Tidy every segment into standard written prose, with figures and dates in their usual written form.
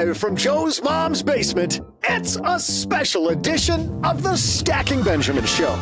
Live from Joe's mom's basement, it's a special edition of the Stacking Benjamin Show.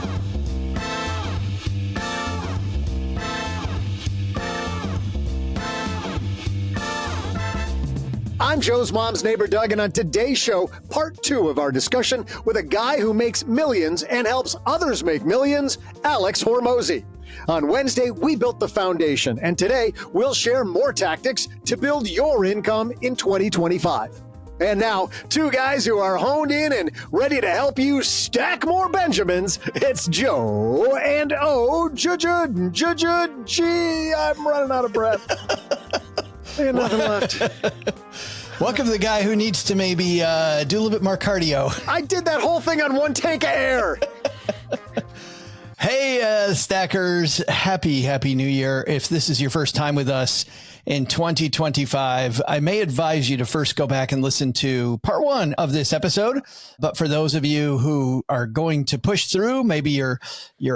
I'm Joe's mom's neighbor, Doug, and on today's show, part 2 of our discussion with a guy who makes millions and helps others make millions, Alex Hormozi. On Wednesday, we built the foundation, and today we'll share more tactics to build your income in 2025. And now, 2 guys who are honed in and ready to help you stack more Benjamins. It's Joe and G. I'm running out of breath. I got nothing left. Welcome to the guy who needs to maybe do a little bit more cardio. I did that whole thing on 1 tank of air. Hey, stackers, happy New Year. If this is your first time with us in 2025, I may advise you to first go back and listen to part 1 of this episode. But for those of you who are going to push through, maybe you're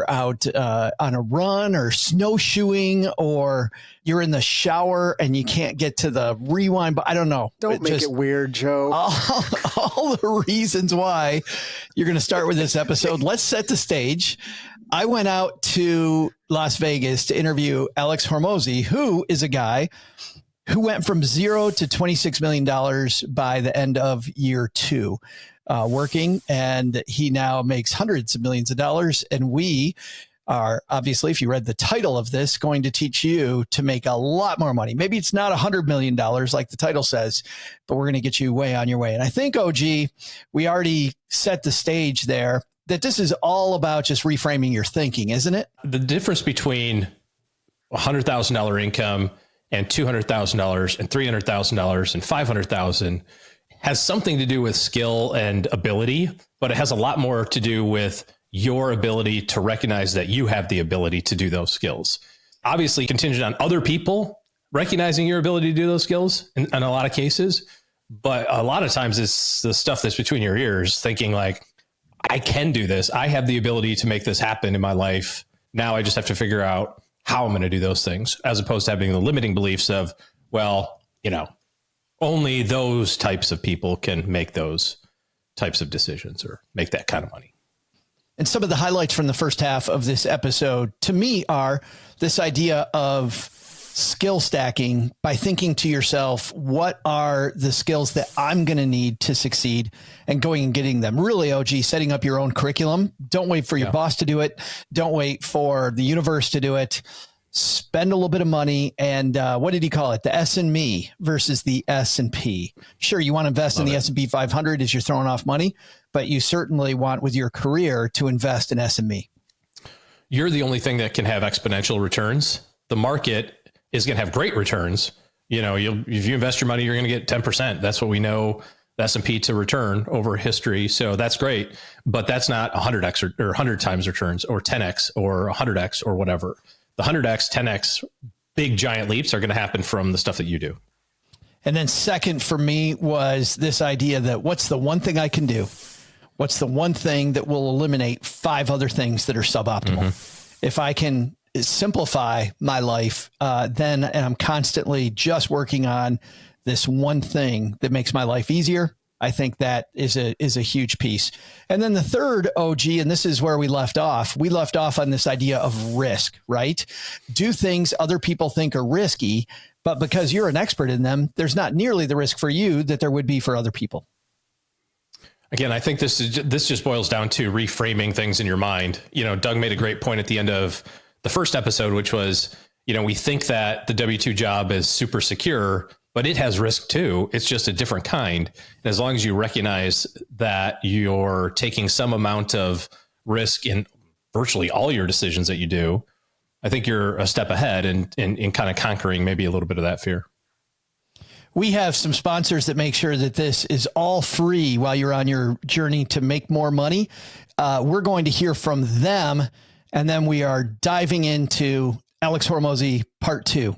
out on a run or snowshoeing, or you're in the shower and you can't get to the rewind, but I don't know. Don't make it weird, Joe. All the reasons why you're going to start with this episode. Let's set the stage. I went out to Las Vegas to interview Alex Hormozi, who is a guy who went from 0 to $26 million by the end of year 2 working. And he now makes hundreds of millions of dollars. And we are obviously, if you read the title of this, going to teach you to make a lot more money. Maybe it's not $100 million like the title says, but we're going to get you way on your way. And I think, OG, we already set the stage there, that this is all about just reframing your thinking, isn't it? The difference between $100,000 income and $200,000 and $300,000 and $500,000 has something to do with skill and ability, but it has a lot more to do with your ability to recognize that you have the ability to do those skills. Obviously contingent on other people recognizing your ability to do those skills in a lot of cases, but a lot of times it's the stuff that's between your ears, thinking like, I can do this. I have the ability to make this happen in my life. Now I just have to figure out how I'm going to do those things, as opposed to having the limiting beliefs of, well, only those types of people can make those types of decisions or make that kind of money. And some of the highlights from the first half of this episode to me are this idea of skill stacking by thinking to yourself, what are the skills that I'm going to need to succeed, and going and getting them. Really, OG, setting up your own curriculum. Don't wait for your boss to do it. Don't wait for the universe to do it. Spend a little bit of money. And what did he call it? The S and me versus the S and P. Sure, you want to invest in the S&P 500 as you're throwing off money, but you certainly want with your career to invest in S and me. You're the only thing that can have exponential returns. The market is going to have great returns. If you invest your money, you're going to get 10%. That's what we know the S&P to return over history. So that's great, but that's not 100x or 100 times returns or 10x or 100x or whatever. The 100x, 10x, big giant leaps are going to happen from the stuff that you do. And then second for me was this idea that what's the one thing I can do? What's the one thing that will eliminate 5 other things that are suboptimal? Mm-hmm. If I can simplify my life, then I'm constantly just working on this one thing that makes my life easier. I think that is a huge piece. And then the third, OG, and this is where we left off on this idea of risk, right? Do things other people think are risky, but because you're an expert in them, there's not nearly the risk for you that there would be for other people. Again, I think this just boils down to reframing things in your mind. Doug made a great point at the end of the first episode, which was, we think that the W-2 job is super secure, but it has risk too. It's just a different kind. And as long as you recognize that you're taking some amount of risk in virtually all your decisions that you do, I think you're a step ahead in kind of conquering maybe a little bit of that fear. We have some sponsors that make sure that this is all free while you're on your journey to make more money. We're going to hear from them, and then we are diving into Alex Hormozi part 2.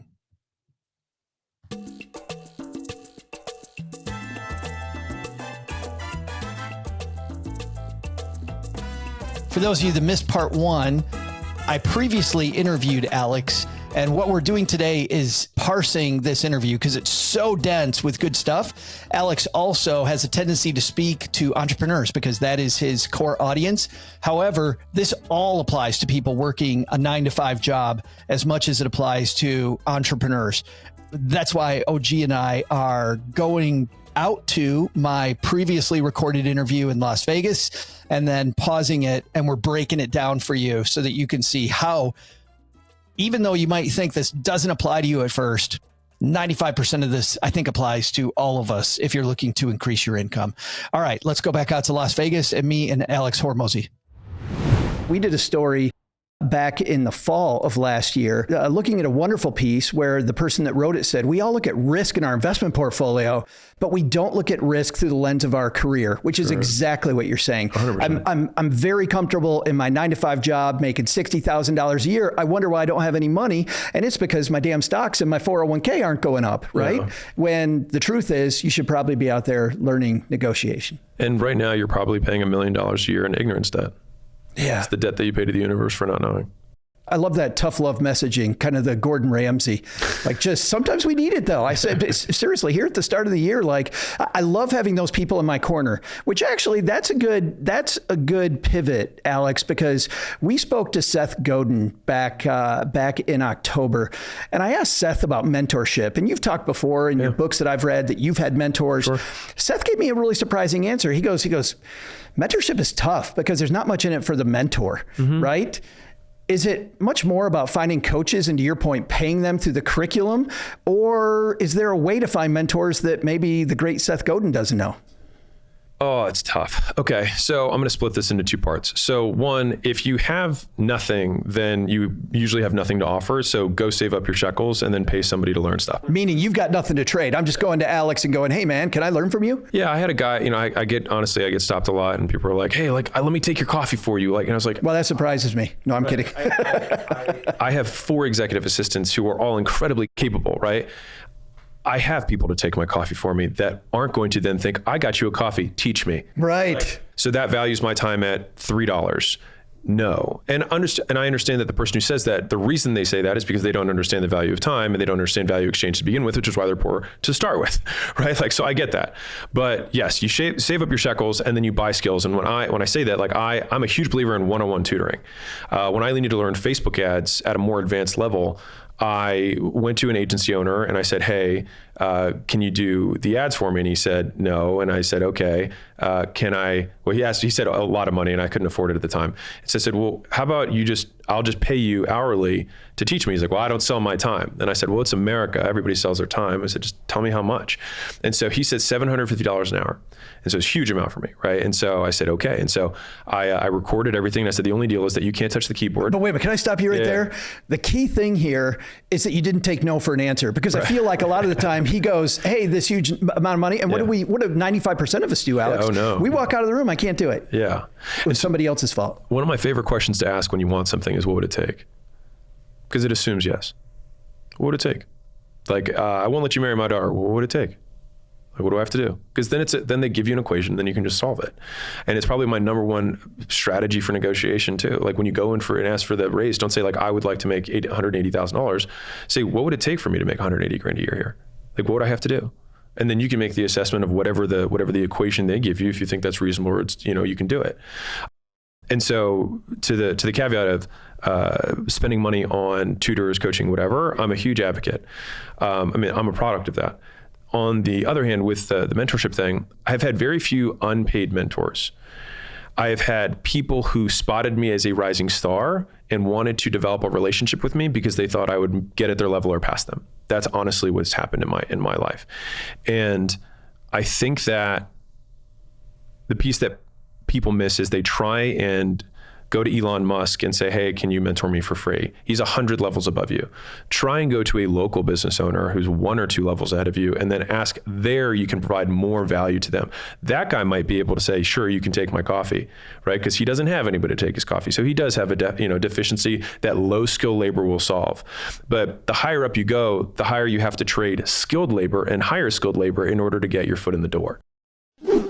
For those of you that missed part 1, I previously interviewed Alex, And what we're doing today is parsing this interview because it's so dense with good stuff. Alex also has a tendency to speak to entrepreneurs because that is his core audience. However, this all applies to people working a 9-to-5 job as much as it applies to entrepreneurs. That's why OG and I are going out to my previously recorded interview in Las Vegas and then pausing it, and we're breaking it down for you so that you can see how, even though you might think this doesn't apply to you at first, 95% of this, I think, applies to all of us if you're looking to increase your income. All right, let's go back out to Las Vegas and me and Alex Hormozi. We did a story back in the fall of last year, looking at a wonderful piece where the person that wrote it said, we all look at risk in our investment portfolio, but we don't look at risk through the lens of our career, which is exactly what you're saying. I'm very comfortable in my 9-to-5 job, making $60,000 a year. I wonder why I don't have any money. And it's because my damn stocks and my 401k aren't going up, right? Yeah. When the truth is you should probably be out there learning negotiation. And right now you're probably paying $1 million a year in ignorance debt. Yeah. It's the debt that you pay to the universe for not knowing. I love that tough love messaging, kind of the Gordon Ramsay. Like, just sometimes we need it though. I said, seriously, here at the start of the year, like, I love having those people in my corner, which actually that's a good pivot, Alex, because we spoke to Seth Godin back in October. And I asked Seth about mentorship, and you've talked before in your books that I've read that you've had mentors. Sure. Seth gave me a really surprising answer. He goes, mentorship is tough because there's not much in it for the mentor, right? Is it much more about finding coaches and, to your point, paying them through the curriculum? Or is there a way to find mentors that maybe the great Seth Godin doesn't know? Oh, it's tough. Okay, so I'm going to split this into two parts. So one, if you have nothing, then you usually have nothing to offer. So go save up your shekels and then pay somebody to learn stuff. Meaning you've got nothing to trade. I'm just going to Alex and going, hey man, can I learn from you? Yeah, I had a guy, I get stopped a lot and people are like, hey, let me take your coffee for you. And I was like, well, that surprises me. No, I'm kidding. I have 4 executive assistants who are all incredibly capable, right? I have people to take my coffee for me that aren't going to then think, I got you a coffee, teach me. Right. So that values my time at $3. No. And I understand that the person who says that, the reason they say that is because they don't understand the value of time and they don't understand value exchange to begin with, which is why they're poor to start with, right? So I get that. But yes, you save up your shekels and then you buy skills. And when I say that, I'm a huge believer in one-on-one tutoring. When I needed to learn Facebook ads at a more advanced level, I went to an agency owner and I said, hey, can you do the ads for me? And he said, no. And I said, okay, he said a lot of money and I couldn't afford it at the time. So I said, well, how about I'll just pay you hourly to teach me. He's like, well, I don't sell my time. And I said, well, it's America. Everybody sells their time. I said, just tell me how much. And so he said $750 an hour. And so it's a huge amount for me, right? And so I said, okay. And so I recorded everything. And I said, the only deal is that you can't touch the keyboard. But wait a minute, can I stop you right there? The key thing here is that you didn't take no for an answer, because I feel like a lot of the time he goes, hey, this huge amount of money. And what do 95% of us do, Alex? Oh no. We walk out of the room, I can't do it. Yeah. It's somebody else's fault. One of my favorite questions to ask when you want something is, what would it take? Because it assumes yes. What would it take? I won't let you marry my daughter. What would it take? What do I have to do? Because then they give you an equation, then you can just solve it. And it's probably my number one strategy for negotiation too. When you go in and ask for the raise, don't say I would like to make $180,000. Say, what would it take for me to make $180 grand a year here? What would I have to do? And then you can make the assessment of whatever the equation they give you. If you think that's reasonable, or you can do it. And so to the caveat of spending money on tutors, coaching, whatever, I'm a huge advocate. I'm a product of that. On the other hand, with the mentorship thing, I've had very few unpaid mentors. I have had people who spotted me as a rising star and wanted to develop a relationship with me because they thought I would get at their level or pass them. That's honestly what's happened in my life. And I think that the piece that people miss is they try and go to Elon Musk and say, hey, can you mentor me for free? He's 100 levels above you. Try and go to a local business owner who's 1 or 2 levels ahead of you, and then ask there you can provide more value to them. That guy might be able to say, sure, you can take my coffee, right? Because he doesn't have anybody to take his coffee. So he does have a deficiency that low skill labor will solve. But the higher up you go, the higher you have to trade skilled labor and higher skilled labor in order to get your foot in the door.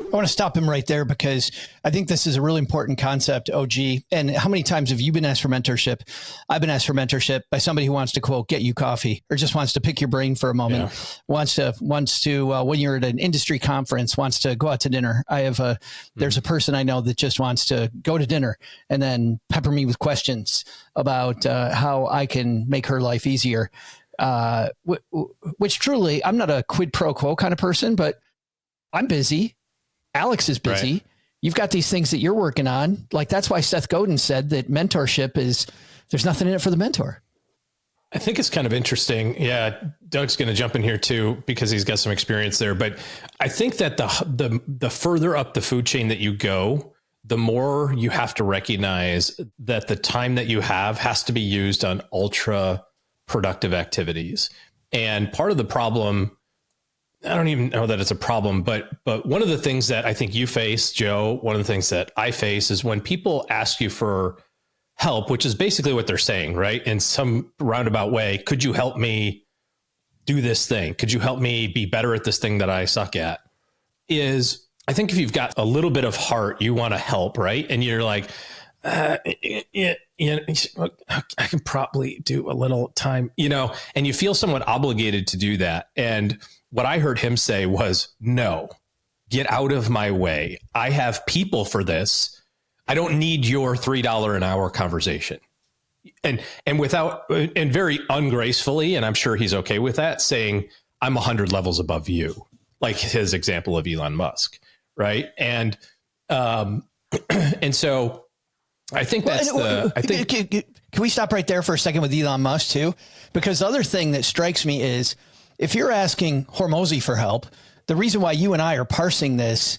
I want to stop him right there because I think this is a really important concept, OG. And how many times have you been asked for mentorship? I've been asked for mentorship by somebody who wants to, quote, get you coffee or just wants to pick your brain for a moment, wants to when you're at an industry conference, wants to go out to dinner. There's a person I know that just wants to go to dinner and then pepper me with questions about how I can make her life easier. Which truly, I'm not a quid pro quo kind of person, but I'm busy. Alex is busy. Right. You've got these things that you're working on. Like, that's why Seth Godin said that mentorship there's nothing in it for the mentor. I think it's kind of interesting. Yeah. Doug's going to jump in here too, because he's got some experience there. But I think that the further up the food chain that you go, the more you have to recognize that the time that you have has to be used on ultra productive activities. And part of the problem, I don't even know that it's a problem, but one of the things that I think you face, Joe, one of the things that I face is when people ask you for help, which is basically what they're saying, right? In some roundabout way, could you help me do this thing? Could you help me be better at this thing that I suck at? I think if you've got a little bit of heart, you want to help, right? And you're like, I can probably do a little time, and you feel somewhat obligated to do that. And what I heard him say was, no, get out of my way. I have people for this. I don't need your $3 an hour conversation. And very ungracefully, and I'm sure he's okay with that, saying, I'm 100 levels above you, like his example of Elon Musk. Right. And so I think can we stop right there for a second with Elon Musk too? Because the other thing that strikes me is, if you're asking Hormozi for help, the reason why you and I are parsing this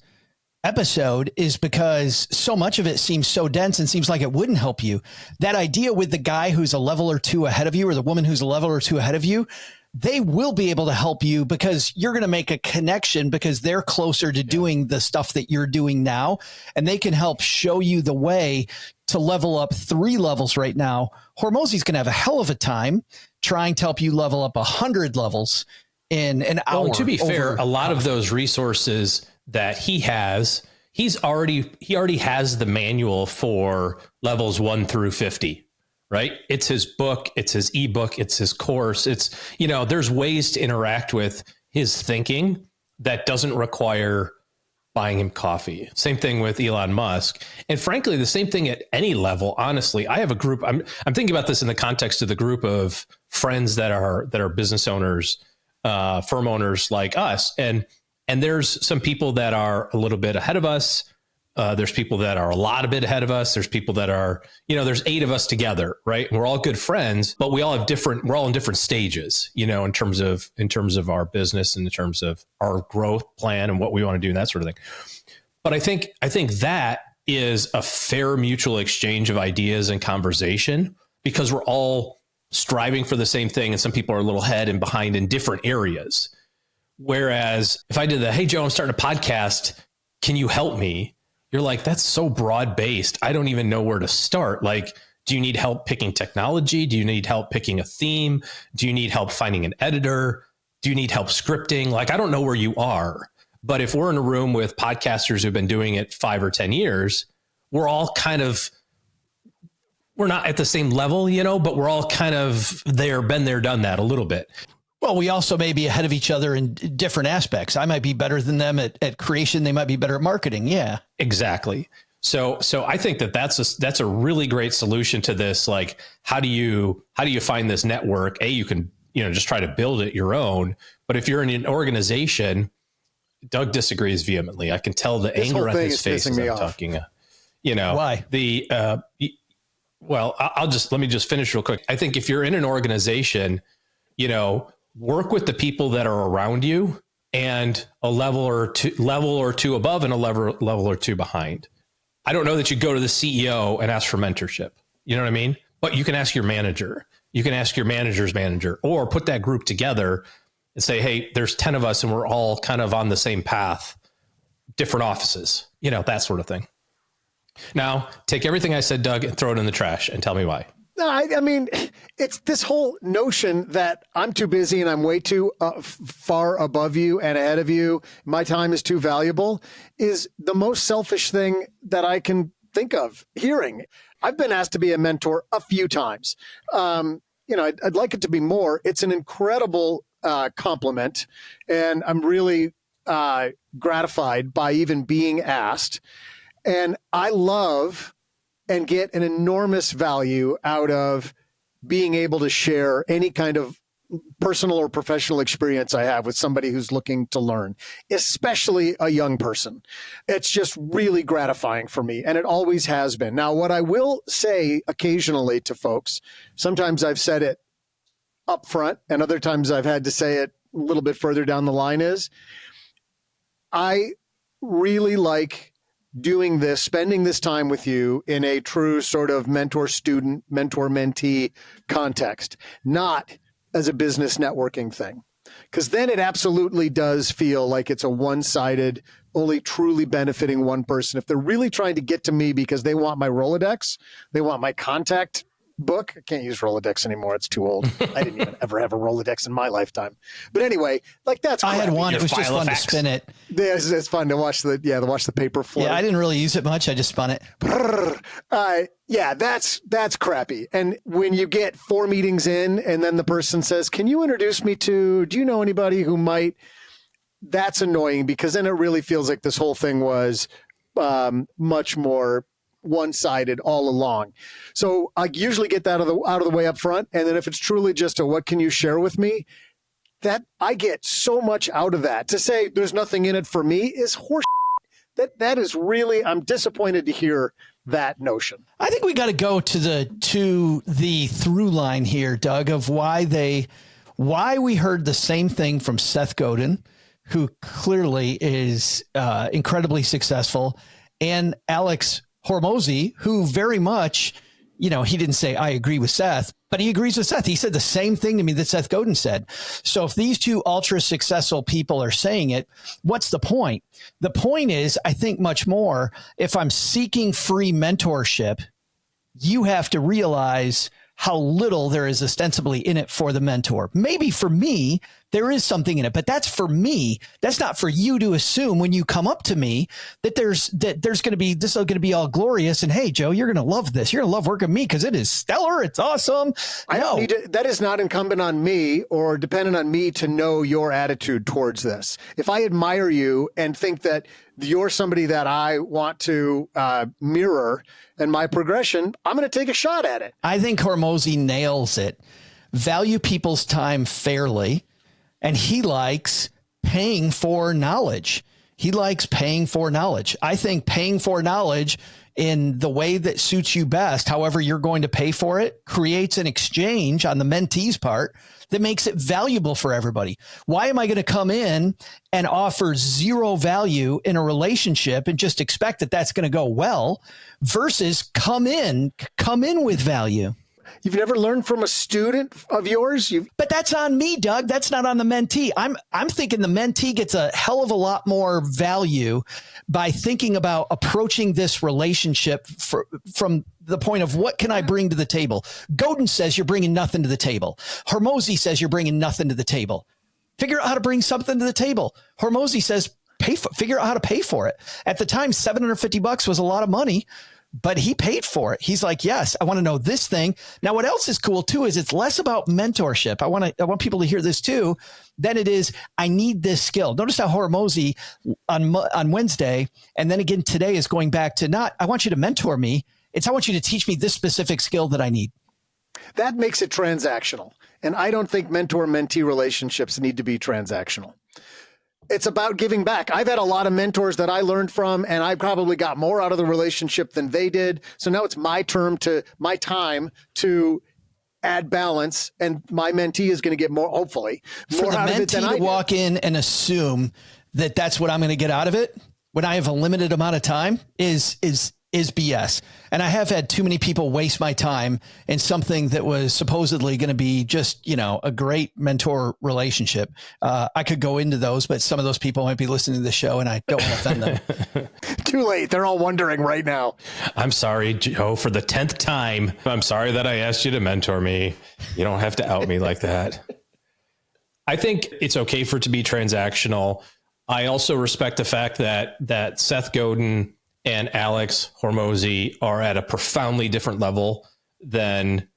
episode is because so much of it seems so dense and seems like it wouldn't help you. That idea with the guy who's a level or two ahead of you, or the woman who's a level or two ahead of you, they will be able to help you because you're going to make a connection because they're closer to doing the stuff that you're doing now. And they can help show you the way to level up 3 levels right now. Hormozi's going to have a hell of a time trying to help you level up 100 levels in an hour. Well, to be fair, a lot of those resources that he already has the manual for levels 1 through 50. Right? It's his book, it's his ebook, it's his course. It's, there's ways to interact with his thinking that doesn't require buying him coffee. Same thing with Elon Musk. And frankly, the same thing at any level. Honestly, I have a group. I'm thinking about this in the context of the group of friends that are business owners, firm owners like us. And there's some people that are a little bit ahead of us. There's people that are a lot a bit ahead of us. There's people that are, there's 8 of us together, right? And we're all good friends, but we're all in different stages, in terms of our business and in terms of our growth plan and what we want to do and that sort of thing. But I think that is a fair mutual exchange of ideas and conversation because we're all striving for the same thing. And some people are a little ahead and behind in different areas. Whereas if I did hey, Joe, I'm starting a podcast. Can you help me? You're like, that's so broad based. I don't even know where to start. Like, do you need help picking technology? Do you need help picking a theme? Do you need help finding an editor? Do you need help scripting? Like, I don't know where you are. But if we're in a room with podcasters who've been doing it 5 or 10 years, we're all we're not at the same level, but we're all kind of been there, done that a little bit. Well, we also may be ahead of each other in different aspects. I might be better than them at creation. They might be better at marketing. Yeah, exactly. So I think that's a really great solution to this. Like, how do you find this network? You can, just try to build it your own. But if you're in an organization, Doug disagrees vehemently. I can tell the anger on his face as I'm talking. Why? Let me just finish real quick. I think if you're in an organization, work with the people that are around you and a level or two above and a level or two behind. I don't know that you go to the CEO and ask for mentorship. You know what I mean? But you can ask your manager. You can ask your manager's manager, or put that group together and say, hey, there's 10 of us and we're all kind of on the same path, different offices, that sort of thing. Now, take everything I said, Doug, and throw it in the trash and tell me why. No, I mean, it's this whole notion that I'm too busy and I'm way too far above you and ahead of you. My time is too valuable is the most selfish thing that I can think of hearing. I've been asked to be a mentor a few times. I'd like it to be more. It's an incredible compliment, and I'm really gratified by even being asked. And I love and get an enormous value out of being able to share any kind of personal or professional experience I have with somebody who's looking to learn, especially a young person. It's just really gratifying for me, and it always has been. Now, what I will say occasionally to folks, sometimes I've said it up front, and other times I've had to say it a little bit further down the line, is I really like doing this, spending this time with you in a true sort of mentor-student, mentor-mentee context, not as a business networking thing. Because then it absolutely does feel like it's a one-sided, only truly benefiting one person. If they're really trying to get to me because they want my Rolodex, they want my contact book. I can't use Rolodex anymore. It's too old. I didn't even ever have a Rolodex in my lifetime. But anyway, like that's I had one. It was just fun to spin it. Yeah, it's fun to watch the paper flow. Yeah, I didn't really use it much. I just spun it. Yeah, that's crappy. And when you get 4 meetings in and then the person says, "Can you introduce me to, do you know anybody who might?" That's annoying, because then it really feels like this whole thing was much more one-sided all along. So I usually get that out of the way up front. And then if it's truly just a, what can you share with me? That I get so much out of that. To say there's nothing in it for me is horse. That is really, I'm disappointed to hear that notion. I think we got to go to the through line here, Doug, of why we heard the same thing from Seth Godin, who clearly is incredibly successful, and Alex Hormozi, who very much, he didn't say, I agree with Seth, but he agrees with Seth. He said the same thing to me that Seth Godin said. So if these two ultra successful people are saying it, what's the point? The point is, I think much more, if I'm seeking free mentorship, you have to realize how little there is ostensibly in it for the mentor. Maybe for me, there is something in it, but that's for me. That's not for you to assume when you come up to me that there's going to be, this is going to be all glorious. And hey, Joe, you're going to love this. You're going to love working with me because it is stellar. It's awesome. I don't need to, that is not incumbent on me or dependent on me to know your attitude towards this. If I admire you and think that you're somebody that I want to mirror and my progression, I'm going to take a shot at it. I think Hormozi nails it. Value people's time fairly. And he likes paying for knowledge. He likes paying for knowledge. I think paying for knowledge in the way that suits you best, however you're going to pay for it, creates an exchange on the mentee's part that makes it valuable for everybody. Why am I going to come in and offer zero value in a relationship and just expect that that's going to go well versus come in with value? You've never learned from a student of yours? But that's on me, Doug. That's not on the mentee. I'm thinking the mentee gets a hell of a lot more value by thinking about approaching this relationship from the point of what can I bring to the table? Godin says you're bringing nothing to the table. Hormozi says you're bringing nothing to the table. Figure out how to bring something to the table. Hormozi says figure out how to pay for it. At the time, $750 was a lot of money. But he paid for it. He's like, yes, I want to know this thing. Now, what else is cool, too, is it's less about mentorship. I want people to hear this, too, than it is, I need this skill. Notice how Hormozi on Wednesday, and then again today, is going back to not, I want you to mentor me. It's, I want you to teach me this specific skill that I need. That makes it transactional. And I don't think mentor-mentee relationships need to be transactional. It's about giving back. I've had a lot of mentors that I learned from, and I probably got more out of the relationship than they did. So now it's my time to add balance, and my mentee is going to get more, hopefully, more out of it than I did. For the mentee to walk in and assume that that's what I'm going to get out of it when I have a limited amount of time is is BS. And I have had too many people waste my time in something that was supposedly going to be just, a great mentor relationship. I could go into those, but some of those people might be listening to the show and I don't want to offend them. Too late. They're all wondering right now. I'm sorry, Joe, for the 10th time. I'm sorry that I asked you to mentor me. You don't have to out me like that. I think it's okay for it to be transactional. I also respect the fact that Seth Godin and Alex Hormozi are at a profoundly different level than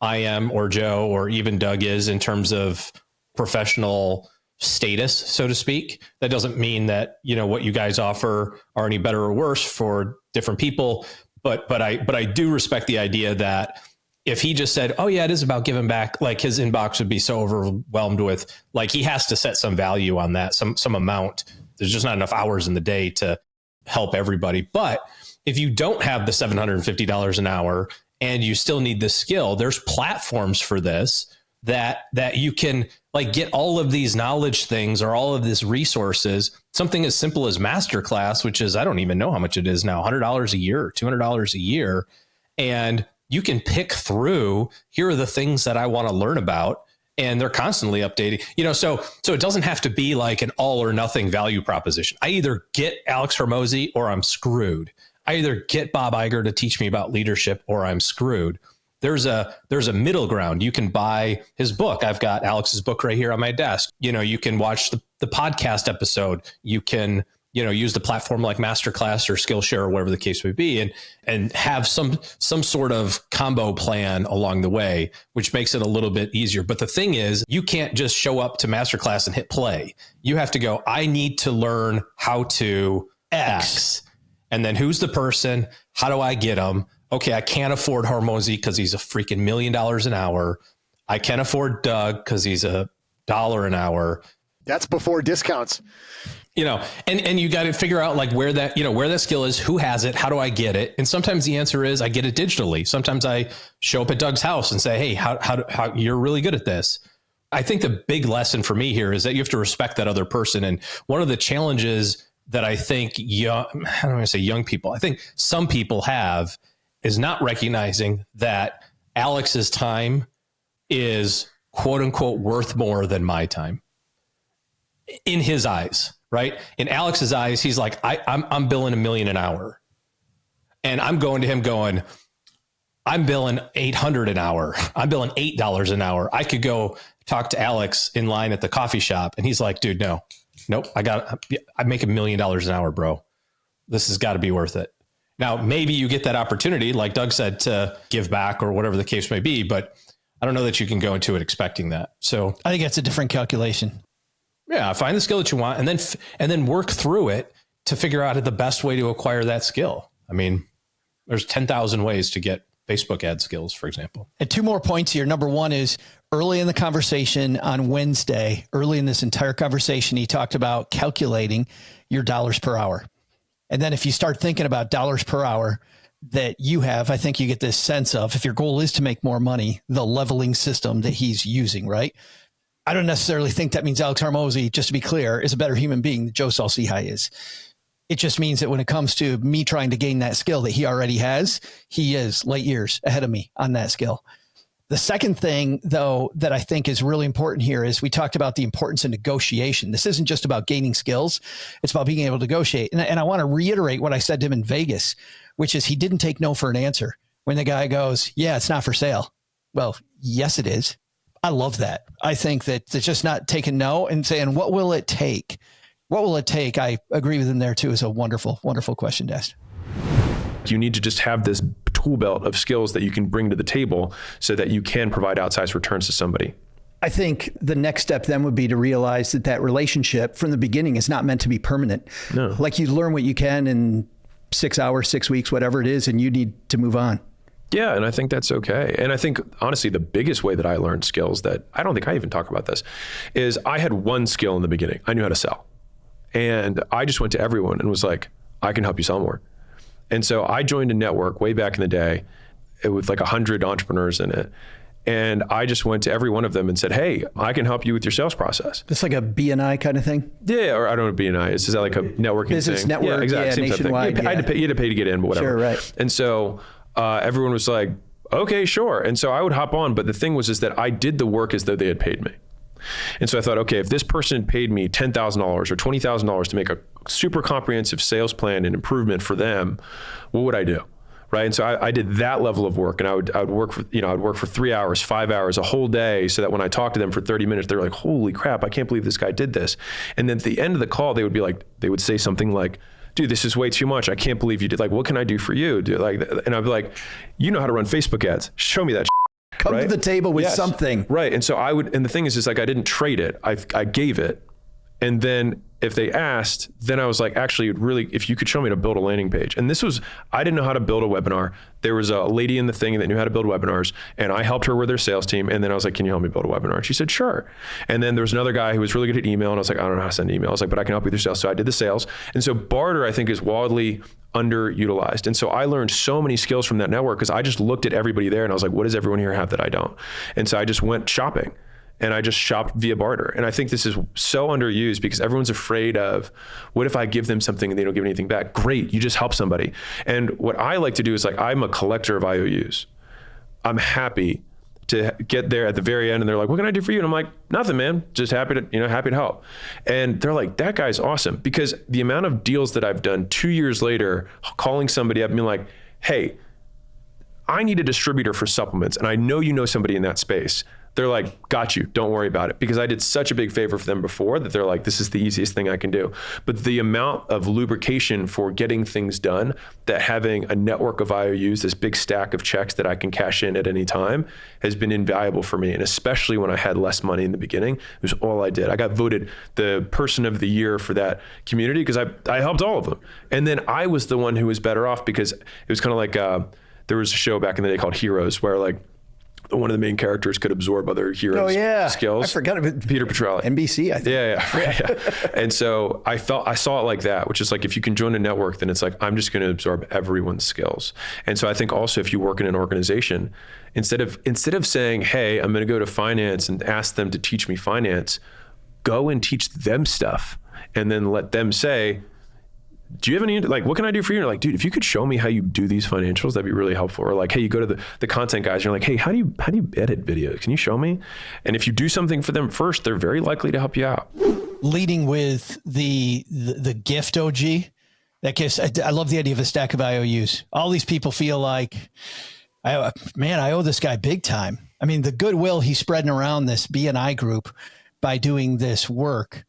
I am or Joe or even Doug is in terms of professional status, so to speak. That doesn't mean that, what you guys offer are any better or worse for different people. But I do respect the idea that if he just said, oh yeah, it is about giving back, like his inbox would be so overwhelmed with, like, he has to set some value on that, some amount. There's just not enough hours in the day to help everybody. But if you don't have the $750 an hour and you still need this skill, there's platforms for this that you can like get all of these knowledge things or all of these resources, something as simple as masterclass, which is, I don't even know how much it is now, $100 a year, or $200 a year. And you can pick through, here are the things that I want to learn about. And they're constantly updating, so it doesn't have to be like an all or nothing value proposition. I either get Alex Hormozi or I'm screwed. I either get Bob Iger to teach me about leadership or I'm screwed. There's a middle ground. You can buy his book. I've got Alex's book right here on my desk. You can watch the podcast episode. You can, use the platform like Masterclass or Skillshare or whatever the case may be, and have some sort of combo plan along the way, which makes it a little bit easier. But the thing is, you can't just show up to Masterclass and hit play. You have to go, I need to learn how to X. And then who's the person? How do I get them? Okay, I can't afford Hormozi because he's a freaking $1 million an hour. I can afford Doug because he's $1 an hour. That's before discounts. And you got to figure out like where that skill is, who has it, how do I get it? And sometimes the answer is I get it digitally. Sometimes I show up at Doug's house and say, hey, how you're really good at this. I think the big lesson for me here is that you have to respect that other person. And one of the challenges that I think young people, I think some people have, is not recognizing that Alex's time is quote unquote worth more than my time in his eyes. Right. In Alex's eyes, he's like, I'm billing $1 million an hour. And I'm going to him going, I'm billing $800 an hour. I'm billing $8 an hour. I could go talk to Alex in line at the coffee shop. And he's like, dude, nope. I make $1 million an hour, bro. This has got to be worth it. Now, maybe you get that opportunity, like Doug said, to give back or whatever the case may be, but I don't know that you can go into it expecting that. So I think that's a different calculation. Yeah, find the skill that you want and then work through it to figure out the best way to acquire that skill. I mean, there's 10,000 ways to get Facebook ad skills, for example. And 2 more points here. Number 1 is early in the conversation on Wednesday, early in this entire conversation, he talked about calculating your dollars per hour. And then if you start thinking about dollars per hour that you have, I think you get this sense of, if your goal is to make more money, the leveling system that he's using, right? I don't necessarily think that means Alex Hormozi, just to be clear, is a better human being than Joe Saul-Sehy is. It just means that when it comes to me trying to gain that skill that he already has, he is light years ahead of me on that skill. The second thing, though, that I think is really important here is we talked about the importance of negotiation. This isn't just about gaining skills. It's about being able to negotiate. And I want to reiterate what I said to him in Vegas, which is he didn't take no for an answer. When the guy goes, yeah, it's not for sale. Well, yes, it is. I love that. I think that it's just not taking no and saying, what will it take? What will it take? I agree with him there too. Is a wonderful, wonderful question to ask. You need to just have this tool belt of skills that you can bring to the table so that you can provide outsized returns to somebody. I think the next step then would be to realize that relationship from the beginning is not meant to be permanent. No. Like you learn what you can in 6 hours, 6 weeks, whatever it is, and you need to move on. Yeah, and I think that's okay. And I think, honestly, the biggest way that I learned skills that I don't think I even talk about this is I had one skill in the beginning. I knew how to sell. And I just went to everyone and was like, I can help you sell more. And so I joined a network way back in the day with like 100 entrepreneurs in it. And I just went to every one of them and said, hey, I can help you with your sales process. It's like a BNI kind of thing? Yeah, or I don't know BNI. Is that like a networking business thing? network, Yeah, exactly. Same nationwide. Thing. You had to pay to get in, but whatever. Sure, right. And so everyone was like, okay, sure. And so I would hop on. But the thing was that I did the work as though they had paid me. And so I thought, okay, if this person paid me $10,000 or $20,000 to make a super comprehensive sales plan and improvement for them, what would I do? Right. And so I did that level of work, and I would work for, I'd work for 3 hours, 5 hours, a whole day, so that when I talked to them for 30 minutes, they're like, holy crap, I can't believe this guy did this. And then at the end of the call, they would say something like, dude, this is way too much. I can't believe you did. Like, what can I do for you? Dude, like, and I'd be like, you know how to run Facebook ads. Show me that. Come right? to the table with Yes. something. Right. And so and the thing is like, I didn't trade it. I gave it. And then if they asked, then I was like, actually, if you could show me to build a landing page. And I didn't know how to build a webinar. There was a lady in the thing that knew how to build webinars, and I helped her with their sales team. And then I was like, can you help me build a webinar? And she said, sure. And then there was another guy who was really good at email. And I was like, I don't know how to send email. I was like, but I can help you with your sales. So I did the sales. And so barter, I think, is wildly underutilized. And so I learned so many skills from that network because I just looked at everybody there and I was like, what does everyone here have that I don't? And so I just went shopping. And I just shopped via barter. And I think this is so underused because everyone's afraid of, what if I give them something and they don't give anything back? Great, you just help somebody. And what I like to do is, like, I'm a collector of IOUs. I'm happy to get there at the very end and they're like, what can I do for you? And I'm like, nothing, man, just happy to help. And they're like, that guy's awesome. Because the amount of deals that I've done 2 years later, calling somebody up and being like, hey, I need a distributor for supplements. And I know you know somebody in that space. They're like, got you, don't worry about it. Because I did such a big favor for them before that they're like, this is the easiest thing I can do. But the amount of lubrication for getting things done, that having a network of IOUs, this big stack of checks that I can cash in at any time, has been invaluable for me. And especially when I had less money in the beginning, it was all I did. I got voted the person of the year for that community because I helped all of them. And then I was the one who was better off because it was kind of like, there was a show back in the day called Heroes where, like, one of the main characters could absorb other heroes' skills. I forgot about Peter Petrelli. NBC, I think. Yeah. And so I saw it like that, which is like, if you can join a network, then it's like, I'm just going to absorb everyone's skills. And so I think also, if you work in an organization, instead of saying, hey, I'm going to go to finance and ask them to teach me finance, go and teach them stuff, and then let them say, do you have any, like, what can I do for you? And you're like, dude, if you could show me how you do these financials, that'd be really helpful. Or like, hey, you go to the content guys, and you're like, hey, how do you edit videos? Can you show me? And if you do something for them first, they're very likely to help you out. Leading with the gift OG, that gives, I love the idea of a stack of IOUs. All these people feel like, I owe this guy big time. I mean, the goodwill he's spreading around this BNI group by doing this work.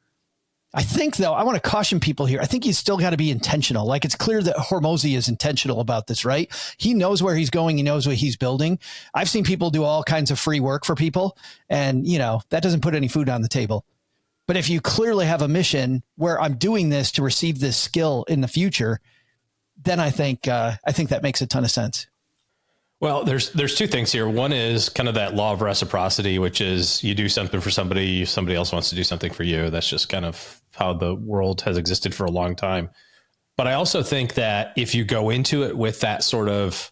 I think, though, I want to caution people here. I think he's still got to be intentional. Like, it's clear that Hormozi is intentional about this, right? He knows where he's going. He knows what he's building. I've seen people do all kinds of free work for people, and, that doesn't put any food on the table. But if you clearly have a mission where I'm doing this to receive this skill in the future, then I think that makes a ton of sense. Well, there's two things here. One is kind of that law of reciprocity, which is you do something for somebody else wants to do something for you. That's just kind of how the world has existed for a long time. But I also think that if you go into it with that sort of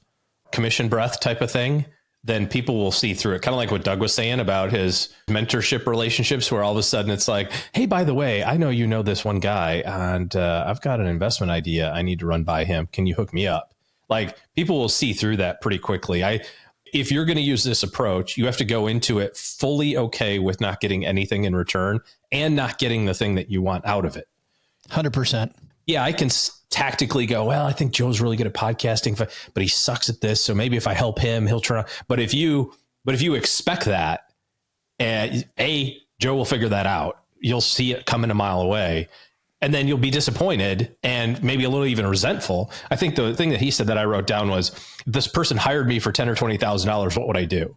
commission breath type of thing, then people will see through it. Kind of like what Doug was saying about his mentorship relationships, where all of a sudden it's like, hey, by the way, I know you know this one guy, and I've got an investment idea I need to run by him. Can you hook me up? Like, people will see through that pretty quickly. If you're going to use this approach, you have to go into it fully okay with not getting anything in return and not getting the thing that you want out of it. 100%. Yeah, I can tactically go, well, I think Joe's really good at podcasting, but he sucks at this. So maybe if I help him, he'll turn on. But if you expect that, Joe will figure that out. You'll see it coming a mile away. And then you'll be disappointed and maybe a little even resentful. I think the thing that he said that I wrote down was, if this person hired me for $10,000 or $20,000, what would I do?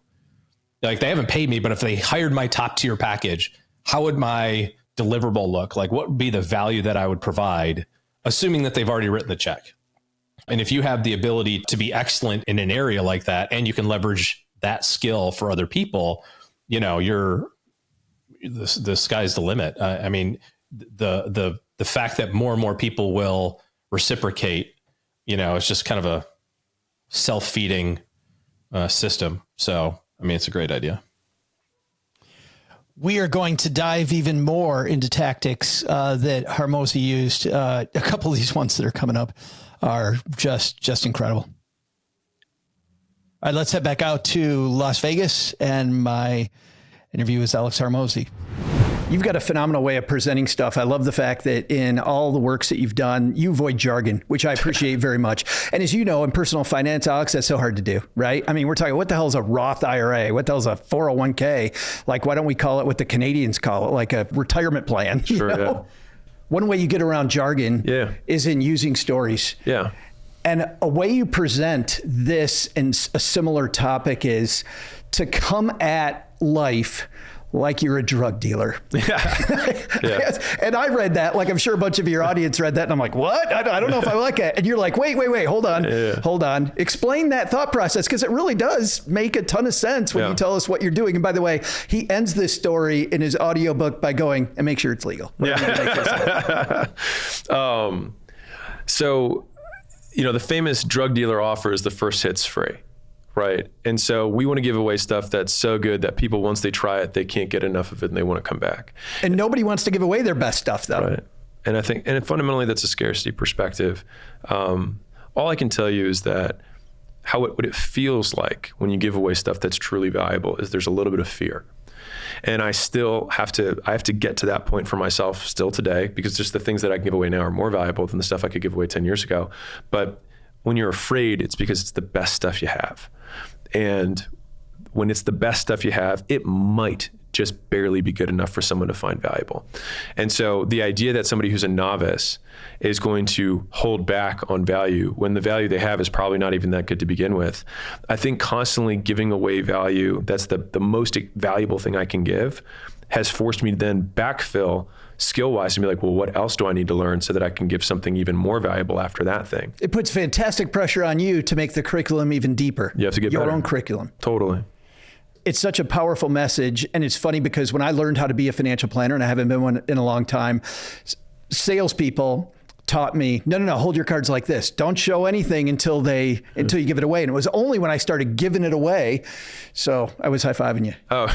Like, they haven't paid me, but if they hired my top tier package, how would my deliverable look? Like, what would be the value that I would provide, assuming that they've already written the check? And if you have the ability to be excellent in an area like that, and you can leverage that skill for other people, the sky's the limit. I mean, the fact that more and more people will reciprocate, it's just kind of a self-feeding system. So I mean, it's a great idea. We are going to dive even more into tactics that Hormozi used. A couple of these ones that are coming up are just incredible. All right, let's head back out to Las Vegas, and my interview with Alex Hormozi. You've got a phenomenal way of presenting stuff. I love the fact that in all the works that you've done, you avoid jargon, which I appreciate very much. And as you know, in personal finance, Alex, that's so hard to do, right? I mean, we're talking, what the hell is a Roth IRA? What the hell is a 401k? Like, why don't we call it what the Canadians call it, like a retirement plan? Sure, you know? Yeah. One way you get around jargon is in using stories. Yeah. And a way you present this and a similar topic is to come at life like you're a drug dealer. Yeah. And I read that, like I'm sure a bunch of your audience read that, and I'm like, what? I don't know if I like it. And you're like, wait, hold on. Explain that thought process, because it really does make a ton of sense when you tell us what you're doing. And by the way, he ends this story in his audiobook by going, and make sure it's legal. So, you know, the famous drug dealer offer is the first hit's free. Right. And so we want to give away stuff that's so good that people, once they try it, they can't get enough of it and they want to come back. And nobody wants to give away their best stuff, though. Right. And I think, and fundamentally, that's a scarcity perspective. All I can tell you is that what it feels like when you give away stuff that's truly valuable is there's a little bit of fear. And I still have to get to that point for myself still today, because just the things that I can give away now are more valuable than the stuff I could give away 10 years ago. But when you're afraid, it's because it's the best stuff you have. And when it's the best stuff you have, it might just barely be good enough for someone to find valuable. And so the idea that somebody who's a novice is going to hold back on value when the value they have is probably not even that good to begin with, I think constantly giving away value, that's the most valuable thing I can give, has forced me to then backfill skill-wise and be like, well, what else do I need to learn so that I can give something even more valuable after that thing? It puts fantastic pressure on you to make the curriculum even deeper. You have to get your better. Own curriculum. Totally. It's such a powerful message. And it's funny because when I learned how to be a financial planner, and I haven't been one in a long time, salespeople taught me, no, hold your cards like this. Don't show anything until you give it away. And it was only when I started giving it away. So I was high-fiving you. Oh,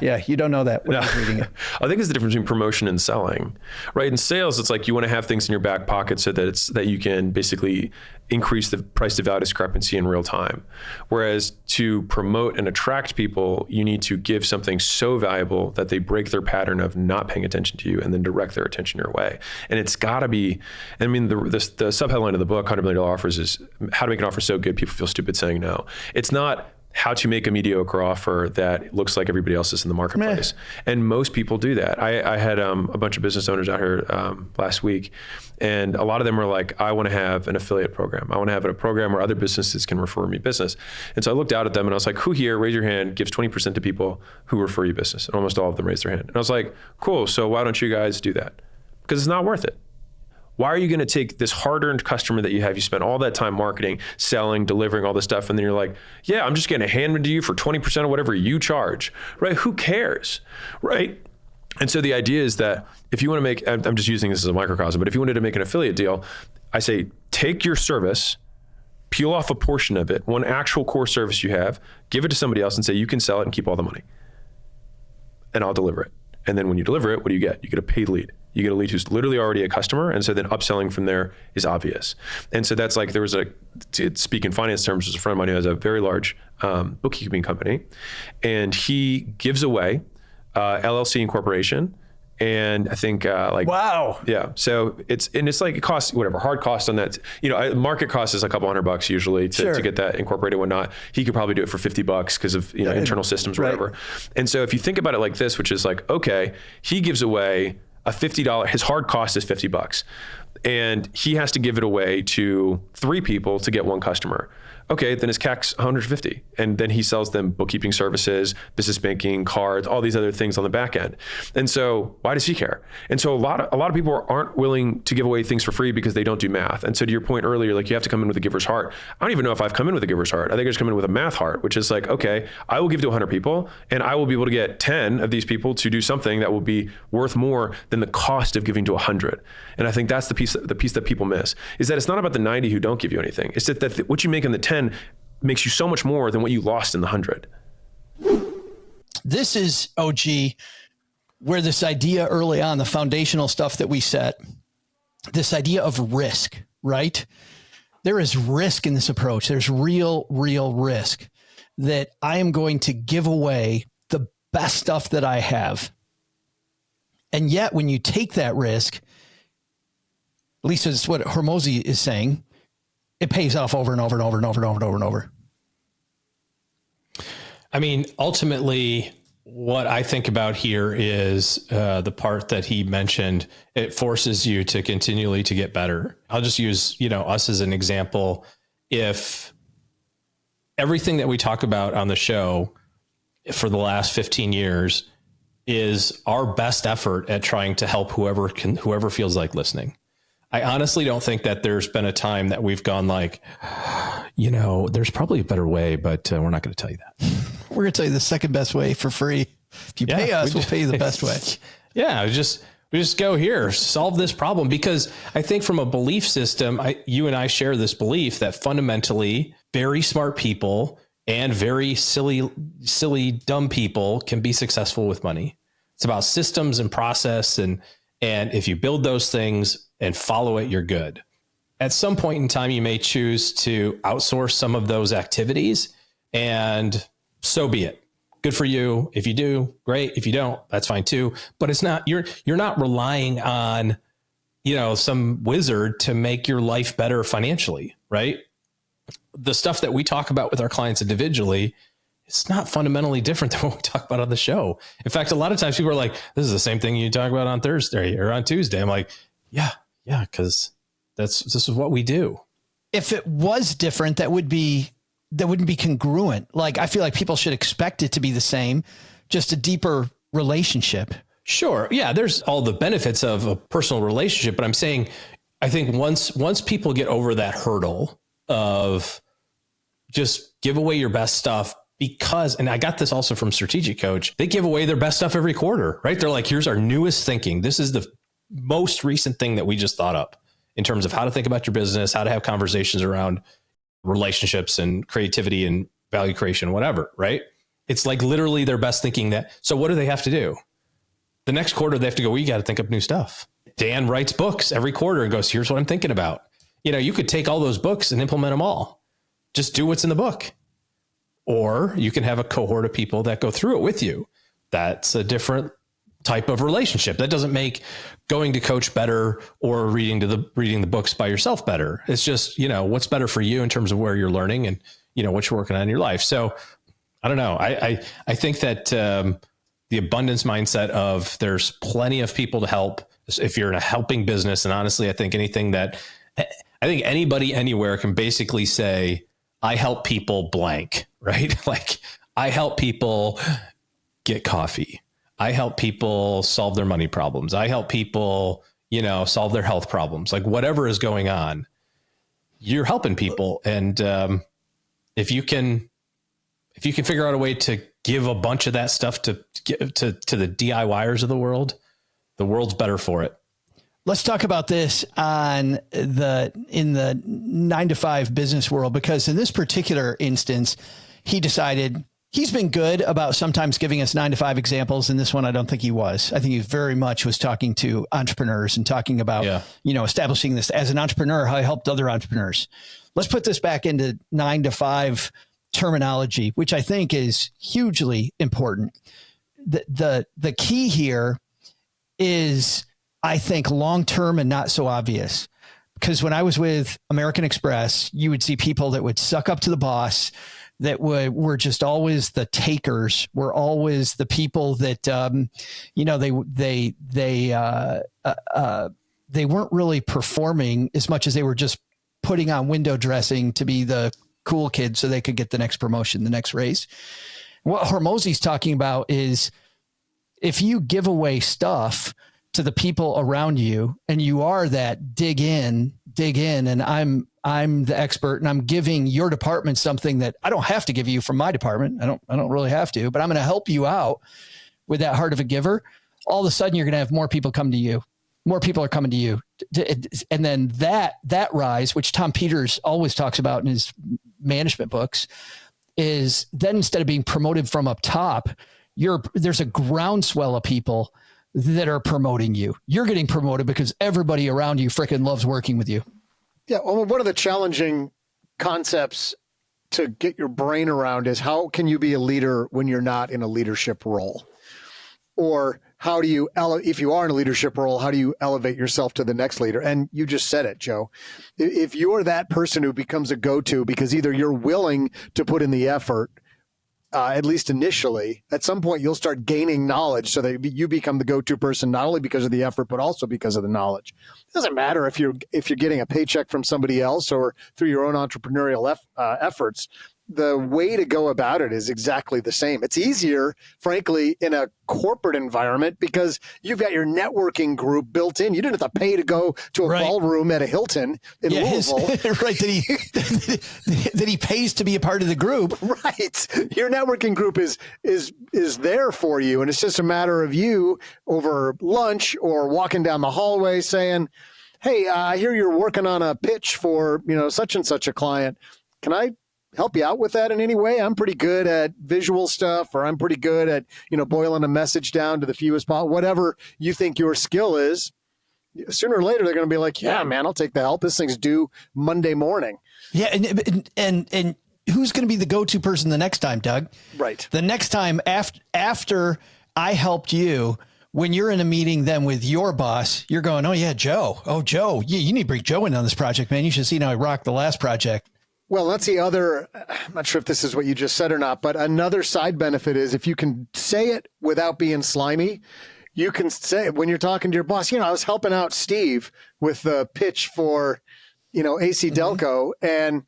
yeah. You don't know that when I was reading it. I think it's the difference between promotion and selling, right? In sales, it's like you want to have things in your back pocket so that you can basically increase the price to value discrepancy in real time. Whereas to promote and attract people, you need to give something so valuable that they break their pattern of not paying attention to you and then direct their attention your way. And it's got to be, I mean, the subheadline of the book, $100 Million Offers, is how to make an offer so good people feel stupid saying no. It's not how to make a mediocre offer that looks like everybody else's in the marketplace. And most people do that. I had a bunch of business owners out here last week, and a lot of them were like, I want to have an affiliate program. I want to have a program where other businesses can refer me business. And so I looked out at them and I was like, who here, raise your hand, gives 20% to people who refer you business? And almost all of them raised their hand. And I was like, cool, so why don't you guys do that? Because it's not worth it. Why are you going to take this hard-earned customer that you have, you spent all that time marketing, selling, delivering all this stuff, and then you're like, yeah, I'm just going to hand it to you for 20% of whatever you charge, right? Who cares, right? And so the idea is that if you want to make, I'm just using this as a microcosm, but if you wanted to make an affiliate deal, I say, take your service, peel off a portion of it, one actual core service you have, give it to somebody else and say, you can sell it and keep all the money. And I'll deliver it. And then when you deliver it, what do you get? You get a paid lead. You get a lead who's literally already a customer. And so then upselling from there is obvious. And so that's like, to speak in finance terms, there's a friend of mine who has a very large bookkeeping company. And he gives away LLC incorporation. And I think wow. Yeah. So it's like it costs whatever, hard cost on that. Market cost is a couple $100 usually to get that incorporated and whatnot. He could probably do it for $50 because of internal systems or whatever. And so if you think about it like this, which is like, okay, he gives away a $50, his hard cost is $50. And he has to give it away to 3 people to get 1 customer. Okay, then his CAC's 150. And then he sells them bookkeeping services, business banking, cards, all these other things on the back end. And so why does he care? And so a lot of people aren't willing to give away things for free because they don't do math. And so to your point earlier, like you have to come in with a giver's heart. I don't even know if I've come in with a giver's heart. I think I just come in with a math heart, which is like, okay, I will give to 100 people and I will be able to get 10 of these people to do something that will be worth more than the cost of giving to 100. And I think that's the piece that people miss, is that it's not about the 90 who don't give you anything. It's that what you make in the 10 makes you so much more than what you lost in the 100. This is, OG, where this idea early on, the foundational stuff that we set, this idea of risk, right? There is risk in this approach. There's real risk that I am going to give away the best stuff that I have. And yet when you take that risk, at least it's what Hormozi is saying, it pays off over and over and over and over and over and over and over. I mean, ultimately, what I think about here is the part that he mentioned. It forces you to continually to get better. I'll just use, us as an example. If everything that we talk about on the show for the last 15 years is our best effort at trying to help whoever feels like listening, I honestly don't think that there's been a time that we've gone like, there's probably a better way, but we're not going to tell you that. We're going to tell you the second best way for free. If you pay us, we'll pay you the best way. Yeah, we just go here, solve this problem. Because I think from a belief system, you and I share this belief that fundamentally very smart people and very silly, dumb people can be successful with money. It's about systems and process. And if you build those things and follow it, you're good. At some point in time, you may choose to outsource some of those activities, and so be it. Good for you. If you do, great. If you don't, that's fine too. But it's not, you're not relying on, some wizard to make your life better financially, right? The stuff that we talk about with our clients individually, it's not fundamentally different than what we talk about on the show. In fact, a lot of times people are like, this is the same thing you talk about on Thursday or on Tuesday. I'm like, yeah, because this is what we do. If it was different, that wouldn't be congruent. Like, I feel like people should expect it to be the same, just a deeper relationship. Sure. Yeah. There's all the benefits of a personal relationship, but I'm saying, I think once people get over that hurdle of just give away your best stuff, because, and I got this also from Strategic Coach, they give away their best stuff every quarter, right? They're like, here's our newest thinking. This is the most recent thing that we just thought up in terms of how to think about your business, how to have conversations around relationships and creativity and value creation, whatever, right? It's like literally their best thinking. So what do they have to do? The next quarter, they have to go, we got to think up new stuff. Dan writes books every quarter and goes, here's what I'm thinking about. You could take all those books and implement them all. Just do what's in the book. Or you can have a cohort of people that go through it with you. That's a different type of relationship. That doesn't make going to coach better or reading the books by yourself better. It's just, what's better for you in terms of where you're learning and, what you're working on in your life. So I don't know. I think that the abundance mindset of there's plenty of people to help if you're in a helping business. And honestly, I think anybody anywhere can basically say, I help people blank, right? Like, I help people get coffee. I help people solve their money problems. I help people, solve their health problems. Like, whatever is going on, you're helping people. And if you can figure out a way to give a bunch of that stuff to the DIYers of the world's better for it. Let's talk about this in the 9-to-5 business world, because in this particular instance, he decided he's been good about sometimes giving us 9-to-5 examples. And this one, I don't think he was. I think he very much was talking to entrepreneurs and talking about, establishing this as an entrepreneur, how he helped other entrepreneurs. Let's put this back into 9-to-5 terminology, which I think is hugely important. The key here is, I think, long-term and not so obvious, because when I was with American Express, you would see people that would suck up to the boss, that were just always the takers, were always the people that, they weren't really performing as much as they were just putting on window dressing to be the cool kid so they could get the next promotion, the next raise. What Hormozi's talking about is, if you give away stuff to the people around you, and you are that dig in, and I'm the expert, and I'm giving your department something that I don't have to give you from my department. I don't really have to, but I'm going to help you out with that heart of a giver. All of a sudden, you're going to have more people come to you. More people are coming to you. And then that rise, which Tom Peters always talks about in his management books, is then, instead of being promoted from up top, there's a groundswell of people that are promoting you. You're getting promoted because everybody around you freaking loves working with you. Yeah. Well, one of the challenging concepts to get your brain around is how can you be a leader when you're not in a leadership role? Or how do you, if you are in a leadership role, how do you elevate yourself to the next leader? And you just said it, Joe. If you're that person who becomes a go-to because either you're willing to put in the effort, at least initially, at some point you'll start gaining knowledge so that you become the go-to person, not only because of the effort, but also because of the knowledge. It doesn't matter if you're getting a paycheck from somebody else or through your own entrepreneurial efforts. The way to go about it is exactly the same. It's easier, frankly, in a corporate environment because you've got your networking group built in. You didn't have to pay to go to a ballroom at a Hilton in Louisville. Right, that he pays to be a part of the group. Right. Your networking group is there for you, and it's just a matter of you over lunch or walking down the hallway saying, hey, I hear you're working on a pitch for, such and such a client. Can I help you out with that in any way? I'm pretty good at visual stuff, or I'm pretty good at, boiling a message down to the fewest possible, whatever you think your skill is. Sooner or later, they're going to be like, yeah, man, I'll take the help. This thing's due Monday morning. Yeah. And who's going to be the go-to person the next time, Doug? Right. The next time after I helped you, when you're in a meeting then with your boss, you're going, oh yeah, Joe. Oh, Joe, you need to bring Joe in on this project, man. You should see how I rocked the last project. Well, that's the other, I'm not sure if this is what you just said or not, but another side benefit is if you can say it without being slimy, you can say when you're talking to your boss, I was helping out Steve with the pitch for, AC Delco, and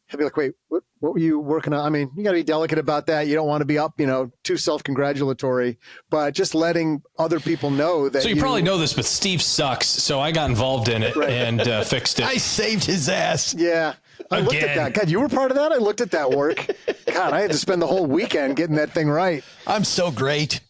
he'll be like, wait, what were you working on? I mean, you got to be delicate about that. You don't want to be up, too self-congratulatory, but just letting other people know that. So you probably know this, but Steve sucks. So I got involved in it and fixed it. I saved his ass. Yeah. I looked at that. God, you were part of that? I looked at that work. God, I had to spend the whole weekend getting that thing right. I'm so great.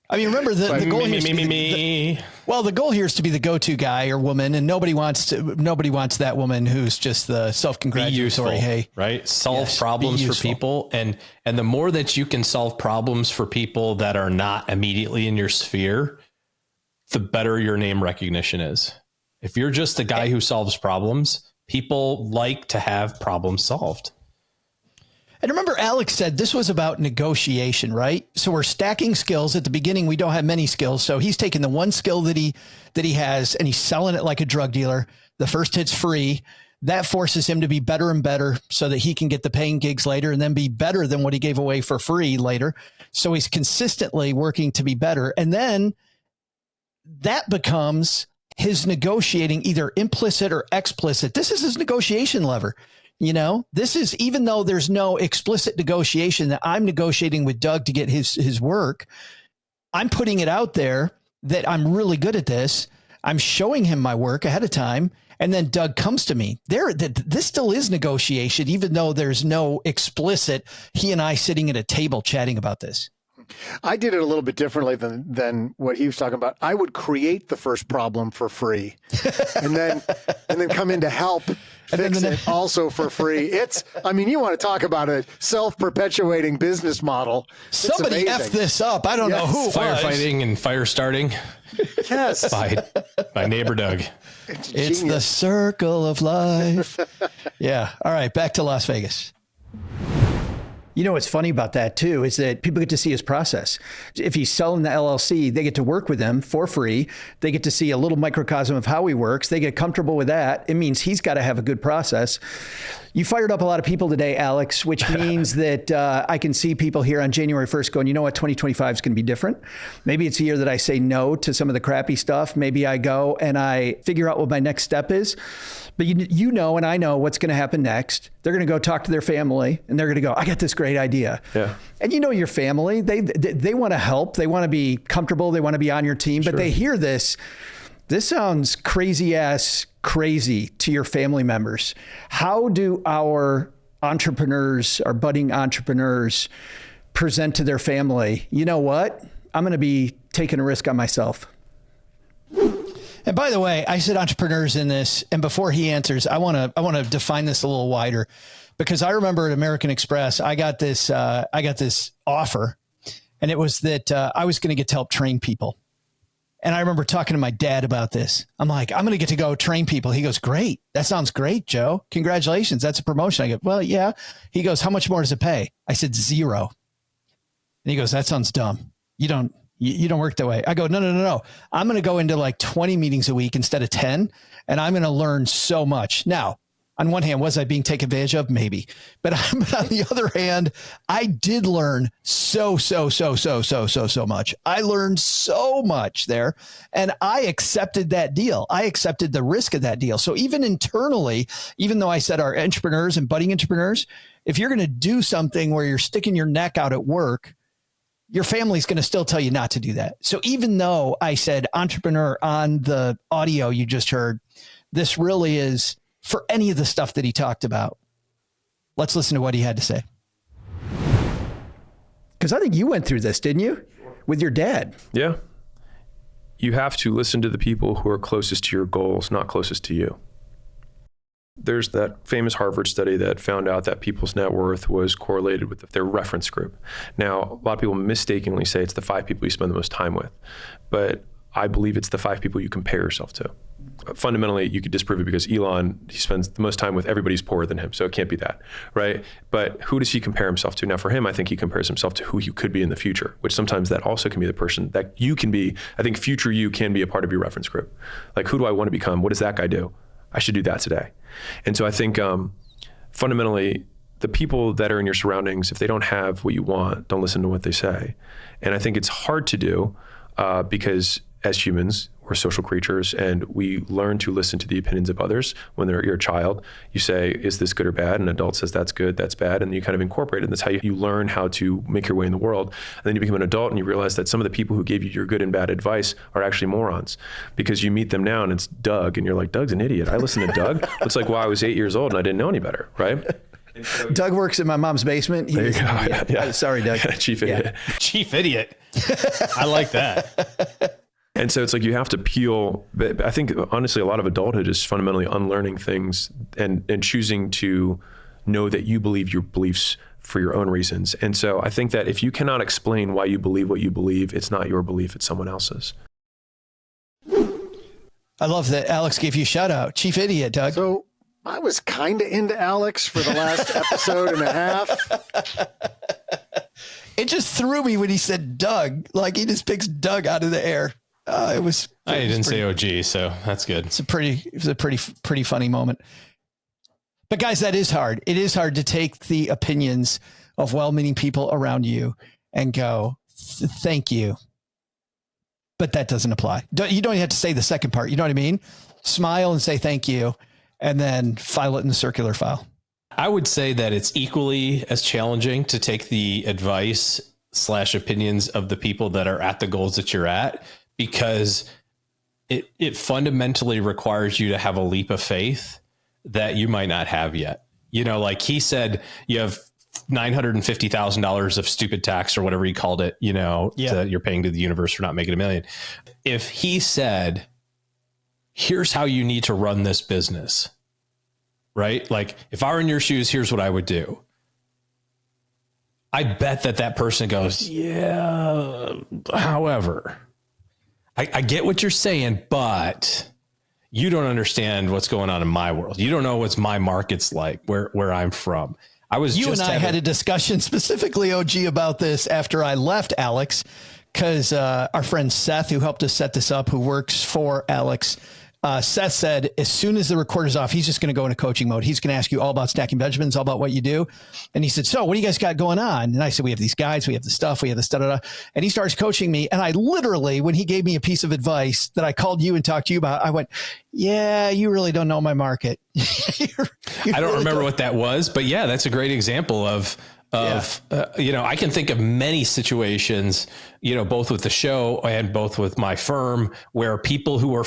I mean, remember the goal here. Well, the goal here is to be the go-to guy or woman, and nobody wants that woman who's just the self-congratulatory. Hey, right? Solve problems for people, and the more that you can solve problems for people that are not immediately in your sphere, the better your name recognition is. If you're just the guy who solves problems, people like to have problems solved. And remember, Alex said this was about negotiation, right? So we're stacking skills. At the beginning, we don't have many skills. So he's taking the one skill that he has and he's selling it like a drug dealer. The first hit's free. That forces him to be better and better so that he can get the paying gigs later and then be better than what he gave away for free later. So he's consistently working to be better. And then that becomes his negotiating, either implicit or explicit. This is his negotiation lever. This is, even though there's no explicit negotiation that I'm negotiating with Doug to get his work, I'm putting it out there that I'm really good at this. I'm showing him my work ahead of time. And then Doug comes to me. This still is negotiation, even though there's no explicit, he and I sitting at a table chatting about this. I did it a little bit differently than what he was talking about. I would create the first problem for free and then come in to help fix it also for free. You want to talk about a self-perpetuating business model. Somebody F this up. I don't know who. Firefighting and fire starting. Yes. By neighbor Doug. It's the circle of life. Yeah. All right. Back to Las Vegas. What's funny about that too is that people get to see his process. If he's selling the LLC, they get to work with him for free. They get to see a little microcosm of how he works. They get comfortable with that. It means he's got to have a good process. You fired up a lot of people today, Alex, which means that I can see people here on January 1st going, 2025 is going to be different. Maybe it's a year that I say no to some of the crappy stuff. Maybe I go and I figure out what my next step is. But and I know what's going to happen next. They're going to go talk to their family and they're going to go, I got this great idea. Yeah. And your family, they want to help. They want to be comfortable. They want to be on your team, but they hear this. This sounds crazy to your family members. How do our entrepreneurs, our budding entrepreneurs, present to their family? You know what? I'm going to be taking a risk on myself. And by the way, I said entrepreneurs in this, and before he answers, I want to define this a little wider, because I remember at American Express, I got this offer, And it was that I was going to get to help train people. And I remember talking to my dad about this. I'm like, I'm going to get to go train people. He goes, great. That sounds great, Joe. Congratulations. That's a promotion. I go, well, yeah. He goes, how much more does it pay? I said, 0. And he goes, that sounds dumb. You don't work that way. I go, no. I'm going to go into like 20 meetings a week instead of 10. And I'm going to learn so much. Now, on one hand, was I being taken advantage of? Maybe. But on the other hand, I did learn so much. I learned so much there, and I accepted that deal. I accepted the risk of that deal. So even internally, even though I said our entrepreneurs and budding entrepreneurs, if you're going to do something where you're sticking your neck out at work, your family's going to still tell you not to do that. So even though I said entrepreneur on the audio you just heard, this really is for any of the stuff that he talked about. Let's listen to what he had to say. Because I think you went through this, didn't you? With your dad. Yeah. You have to listen to the people who are closest to your goals, not closest to you. There's that famous Harvard study that found out that people's net worth was correlated with their reference group. Now, a lot of people mistakenly say it's the 5 people you spend the most time with, but I believe it's the 5 people you compare yourself to. Fundamentally, you could disprove it because Elon, he spends the most time with everybody who's poorer than him, so it can't be that, right? But who does he compare himself to? Now, for him, I think he compares himself to who you could be in the future, which sometimes that also can be the person that you can be. I think future you can be a part of your reference group. Like, who do I want to become? What does that guy do? I should do that today. And so I think fundamentally, the people that are in your surroundings, if they don't have what you want, don't listen to what they say. And I think it's hard to do because as humans, we're social creatures, and we learn to listen to the opinions of others. When you're a child, you say, is this good or bad? An adult says, that's good, that's bad. And you kind of incorporate it. And that's how you learn how to make your way in the world. And then you become an adult and you realize that some of the people who gave you your good and bad advice are actually morons, because you meet them now and it's Doug. And you're like, Doug's an idiot. I listened to Doug. It's like, well, I was 8 years old and I didn't know any better, right? Doug works in my mom's basement. There you go. Yeah. Sorry, Doug. Chief idiot. Chief idiot. I like that. And so it's like you have to peel. But I think honestly, a lot of adulthood is fundamentally unlearning things and choosing to know that you believe your beliefs for your own reasons. And so I think that if you cannot explain why you believe what you believe, it's not your belief, it's someone else's. I love that Alex gave you a shout out. Chief idiot, Doug. So I was kind of into Alex for the last episode and a half. It just threw me when he said Doug, like he just picks Doug out of the air. I didn't say OG, so that's good. It was a pretty funny moment. But guys, that is hard. It is hard to take the opinions of well-meaning people around you and go, thank you. But that doesn't apply. You don't have to say the second part. You know what I mean? Smile and say thank you, and then file it in the circular file. I would say that it's equally as challenging to take the advice / opinions of the people that are at the goals that you're at, because it fundamentally requires you to have a leap of faith that you might not have yet. You know, like he said, you have $950,000 of stupid tax or whatever he called it, you know, that you're paying to the universe for not making $1 million. If he said, here's how you need to run this business, right? Like if I were in your shoes, here's what I would do. I bet that person goes, yeah, however, I get what you're saying, but you don't understand what's going on in my world. You don't know what's my market's like, where I'm from. You and I had a discussion specifically, OG, about this after I left Alex, because our friend Seth, who helped us set this up, who works for Alex, Seth said, as soon as the recorder's off, he's just going to go into coaching mode. He's going to ask you all about stacking Benjamins, all about what you do. And he said, so what do you guys got going on? And I said, we have these guys, we have the stuff, we have this, da-da-da. And he starts coaching me. And I literally, when he gave me a piece of advice that I called you and talked to you about, I went, yeah, you really don't know my market. I don't remember what that was, but yeah, that's a great example of you know, I can think of many situations, you know, both with the show and both with my firm, where people who are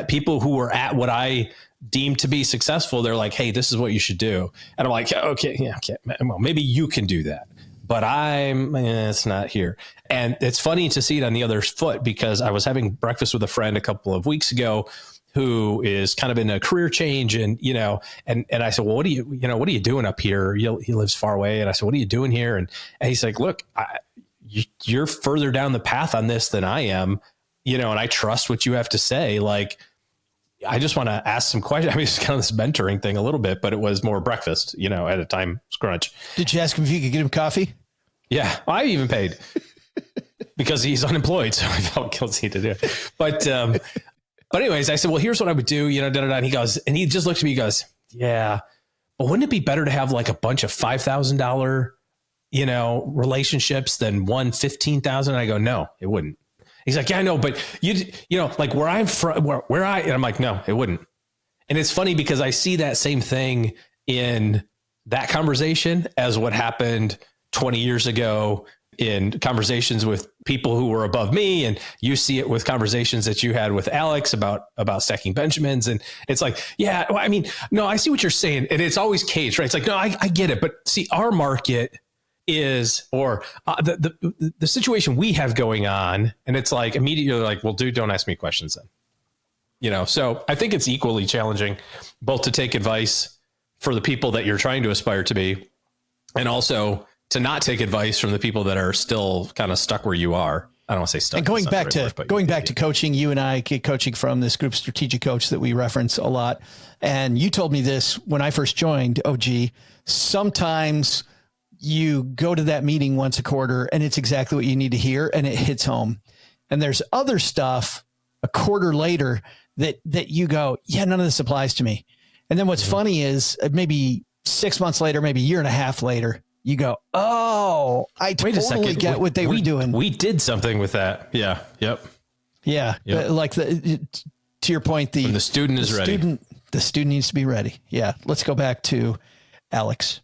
people who are at what I deem to be successful, they're like, hey, this is what you should do. And I'm like, okay, yeah, okay, well, maybe you can do that, but it's not here. And it's funny to see it on the other foot, because I was having breakfast with a friend a couple of weeks ago who is kind of in a career change, and, you know, and I said, well, what are you doing up here? He lives far away. And I said, what are you doing here? And he's like, look, you're further down the path on this than I am, and I trust what you have to say. Like, I just want to ask some questions. I mean, it's kind of this mentoring thing a little bit, but it was more breakfast, at a time crunch. Did you ask him if you could get him coffee? Yeah, I even paid because he's unemployed. So I felt guilty to do it. But anyways, I said, well, here's what I would do, and he goes, and he just looks at me, he goes, yeah, but wouldn't it be better to have like a bunch of $5,000, relationships than one $15,000? I go, no, it wouldn't. He's like, yeah, I know, but like where I'm from, and I'm like, no, it wouldn't. And it's funny because I see that same thing in that conversation as what happened 20 years ago in conversations with people who were above me. And you see it with conversations that you had with Alex about stacking Benjamins. And it's like, yeah, well, I mean, no, I see what you're saying. And it's always caged, right? It's like, no, I get it. But see, our market is, or the situation we have going on, and it's like immediately like, well, dude, don't ask me questions then. So I think it's equally challenging both to take advice for the people that you're trying to aspire to be, and also to not take advice from the people that are still kind of stuck where you are. I don't want to say stuck. And going back to coaching, you and I get coaching from this group strategic coach that we reference a lot. And you told me this when I first joined OG. Sometimes you go to that meeting once a quarter and it's exactly what you need to hear and it hits home. And there's other stuff a quarter later that you go, yeah, none of this applies to me. And then what's funny is maybe 6 months later, maybe a year and a half later, you go, oh, I totally get what they were doing. We did something with that. Yeah. Yep. Yeah. Yep. Like to your point, when the student is ready. The student needs to be ready. Yeah. Let's go back to Alex.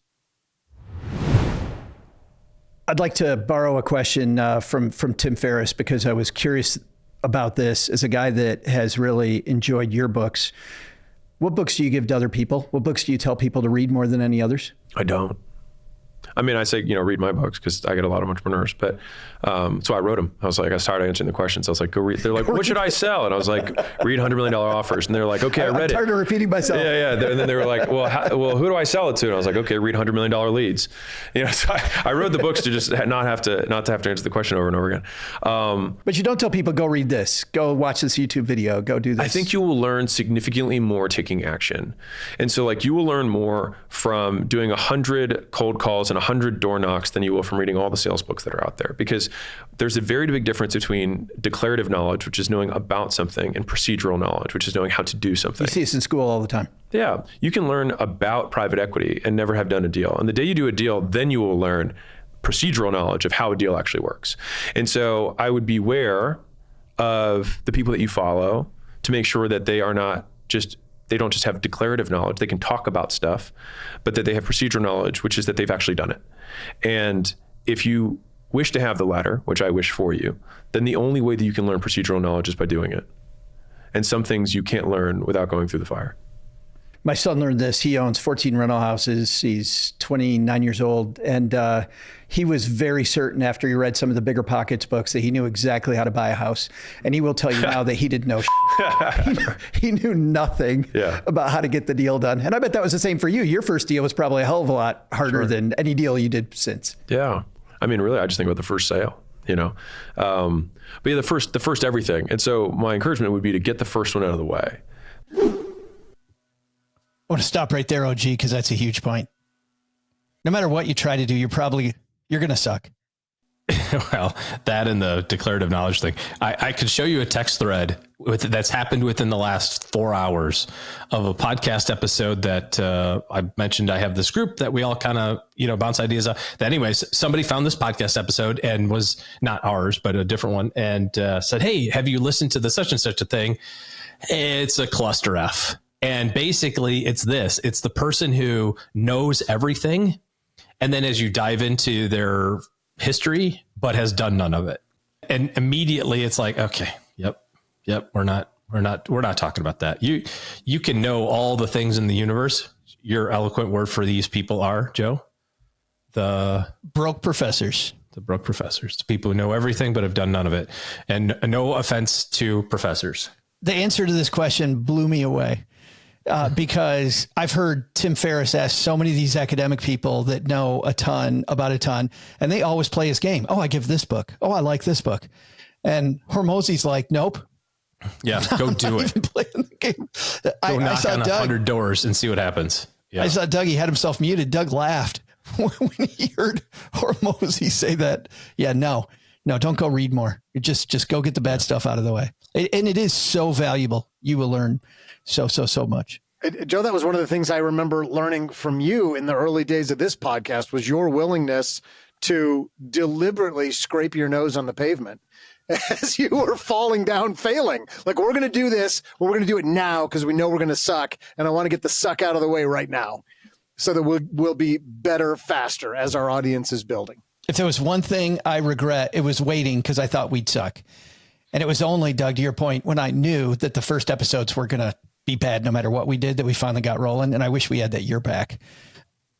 I'd like to borrow a question from Tim Ferriss, because I was curious about this as a guy that has really enjoyed your books. What books do you give to other people? What books do you tell people to read more than any others? I don't. I mean, I say, read my books because I get a lot of entrepreneurs, but so I wrote them. I was like, I was tired of answering the questions. I was like, go read. They're like, what should I sell? And I was like, read $100 million offers. And they're like, okay, I read it. I'm tired of repeating myself. Yeah. And then they were like, well, who do I sell it to? And I was like, okay, read $100 million leads. So I wrote the books to just not have to answer the question over and over again. But you don't tell people, go read this, go watch this YouTube video, go do this. I think you will learn significantly more taking action. And so like you will learn more from doing 100 cold calls and 100 door knocks than you will from reading all the sales books that are out there, because there's a very big difference between declarative knowledge, which is knowing about something, and procedural knowledge, which is knowing how to do something. You see this in school all the time. Yeah. You can learn about private equity and never have done a deal. And the day you do a deal, then you will learn procedural knowledge of how a deal actually works. And so I would beware of the people that you follow to make sure that they don't just have declarative knowledge. They can talk about stuff, but that they have procedural knowledge, which is that they've actually done it. And if you wish to have the latter, which I wish for you, then the only way that you can learn procedural knowledge is by doing it. And some things you can't learn without going through the fire. My son learned this. He owns 14 rental houses. He's 29 years old. And he was very certain after he read some of the Bigger Pockets books that he knew exactly how to buy a house. And he will tell you now that he didn't know he knew nothing about how to get the deal done. And I bet that was the same for you. Your first deal was probably a hell of a lot harder than any deal you did since. Yeah. I mean, really, I just think about the first sale, But yeah, the first everything. And so my encouragement would be to get the first one out of the way. I want to stop right there, OG, because that's a huge point. No matter what you try to do, you're going to suck. Well, that and the declarative knowledge thing. I could show you a text thread that's happened within the last 4 hours of a podcast episode that I mentioned. I have this group that we all kind of, bounce ideas off. That anyways, somebody found this podcast episode and was not ours, but a different one, and said, hey, have you listened to the such and such a thing? It's a cluster F. And basically it's the person who knows everything. And then as you dive into their history, but has done none of it. And immediately it's like, okay, yep. We're not talking about that. You can know all the things in the universe. Your eloquent word for these people are, Joe? The broke professors. The broke professors, the people who know everything, but have done none of it. And no offense to professors. The answer to this question blew me away. because I've heard Tim Ferriss ask so many of these academic people that know a ton about a ton, and they always play his game. Oh, I give this book. Oh, I like this book. And Hormozi's like, nope. Yeah, go do it. Even playing the game. Go knock on 100 doors and see what happens. Yeah. I saw Doug, he had himself muted. Doug laughed when he heard Hormozi say that. Yeah, no, don't go read more. Just go get the bad stuff out of the way. And it is so valuable. You will learn so much. Joe, that was one of the things I remember learning from you in the early days of this podcast was your willingness to deliberately scrape your nose on the pavement as you were falling down, failing. Like, we're going to do this, but we're going to do it now because we know we're going to suck, and I want to get the suck out of the way right now so that we'll be better, faster as our audience is building. If there was one thing I regret, it was waiting because I thought we'd suck. And it was only, Doug, to your point, when I knew that the first episodes were going to be bad no matter what we did, that we finally got rolling. And I wish we had that year back.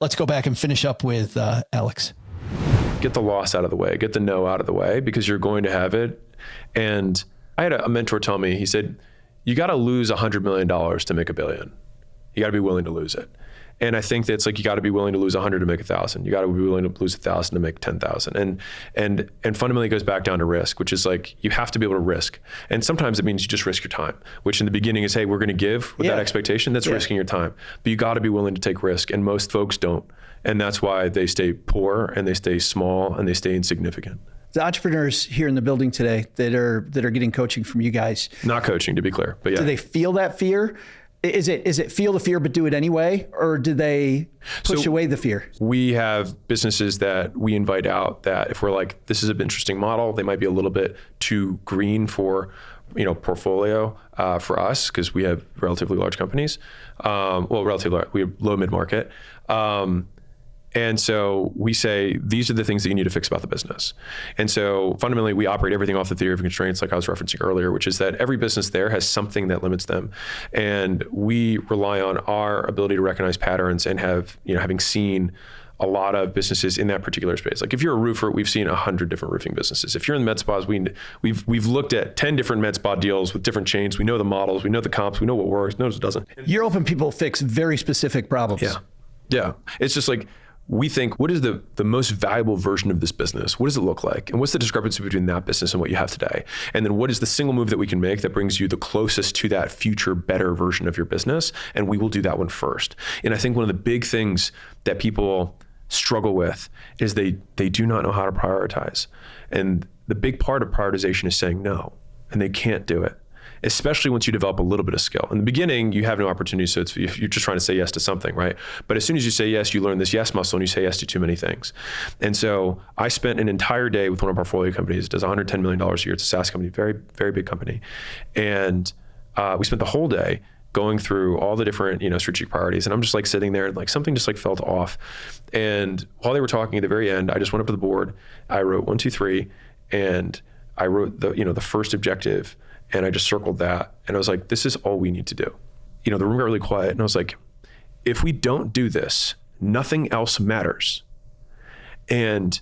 Let's go back and finish up with Alex. Get the loss out of the way, get the no out of the way, because you're going to have it. And I had a mentor tell me, he said, you got to lose $100 million to make $1 billion. You got to be willing to lose it. And I think that's like, you got to be willing to lose 100 to make 1,000. You got to be willing to lose 1,000 to make 10,000. And fundamentally it goes back down to risk, which is like, you have to be able to risk. And sometimes it means you just risk your time, which in the beginning is, hey, we're going to give with that expectation. That's risking your time. But you got to be willing to take risk. And most folks don't. And that's why they stay poor and they stay small and they stay insignificant. The entrepreneurs here in the building today that are getting coaching from you guys. Not coaching, to be clear, but yeah. Do they feel that fear? Is it feel the fear but do it anyway, or do they push away the fear? We have businesses that we invite out that if we're like, this is an interesting model, they might be a little bit too green for portfolio for us because we have relatively large companies. Relatively large, we have low mid-market. And so we say, these are the things that you need to fix about the business. And so fundamentally, we operate everything off the theory of constraints, like I was referencing earlier, which is that every business there has something that limits them. And we rely on our ability to recognize patterns and having seen a lot of businesses in that particular space. Like if you're a roofer, we've seen 100 different roofing businesses. If you're in the med spas, we've looked at 10 different med spa deals with different chains. We know the models, we know the comps, we know what works, knows what doesn't. You're helping people fix very specific problems. Yeah. It's just like, we think, what is the most valuable version of this business? What does it look like? And what's the discrepancy between that business and what you have today? And then what is the single move that we can make that brings you the closest to that future better version of your business? And we will do that one first. And I think one of the big things that people struggle with is they do not know how to prioritize. And the big part of prioritization is saying no, and they can't do it. Especially once you develop a little bit of skill. In the beginning, you have no opportunity, so you're just trying to say yes to something, right? But as soon as you say yes, you learn this yes muscle and you say yes to too many things. And so I spent an entire day with one of our portfolio companies. It does $110 million a year. It's a SaaS company, very, very big company. And we spent the whole day going through all the different, strategic priorities. And I'm just like sitting there and like something just like felt off. And while they were talking at the very end, I just went up to the board. I wrote 1, 2, 3, and I wrote the first objective. And I just circled that. And I was like, this is all we need to do. The room got really quiet. And I was like, if we don't do this, nothing else matters. And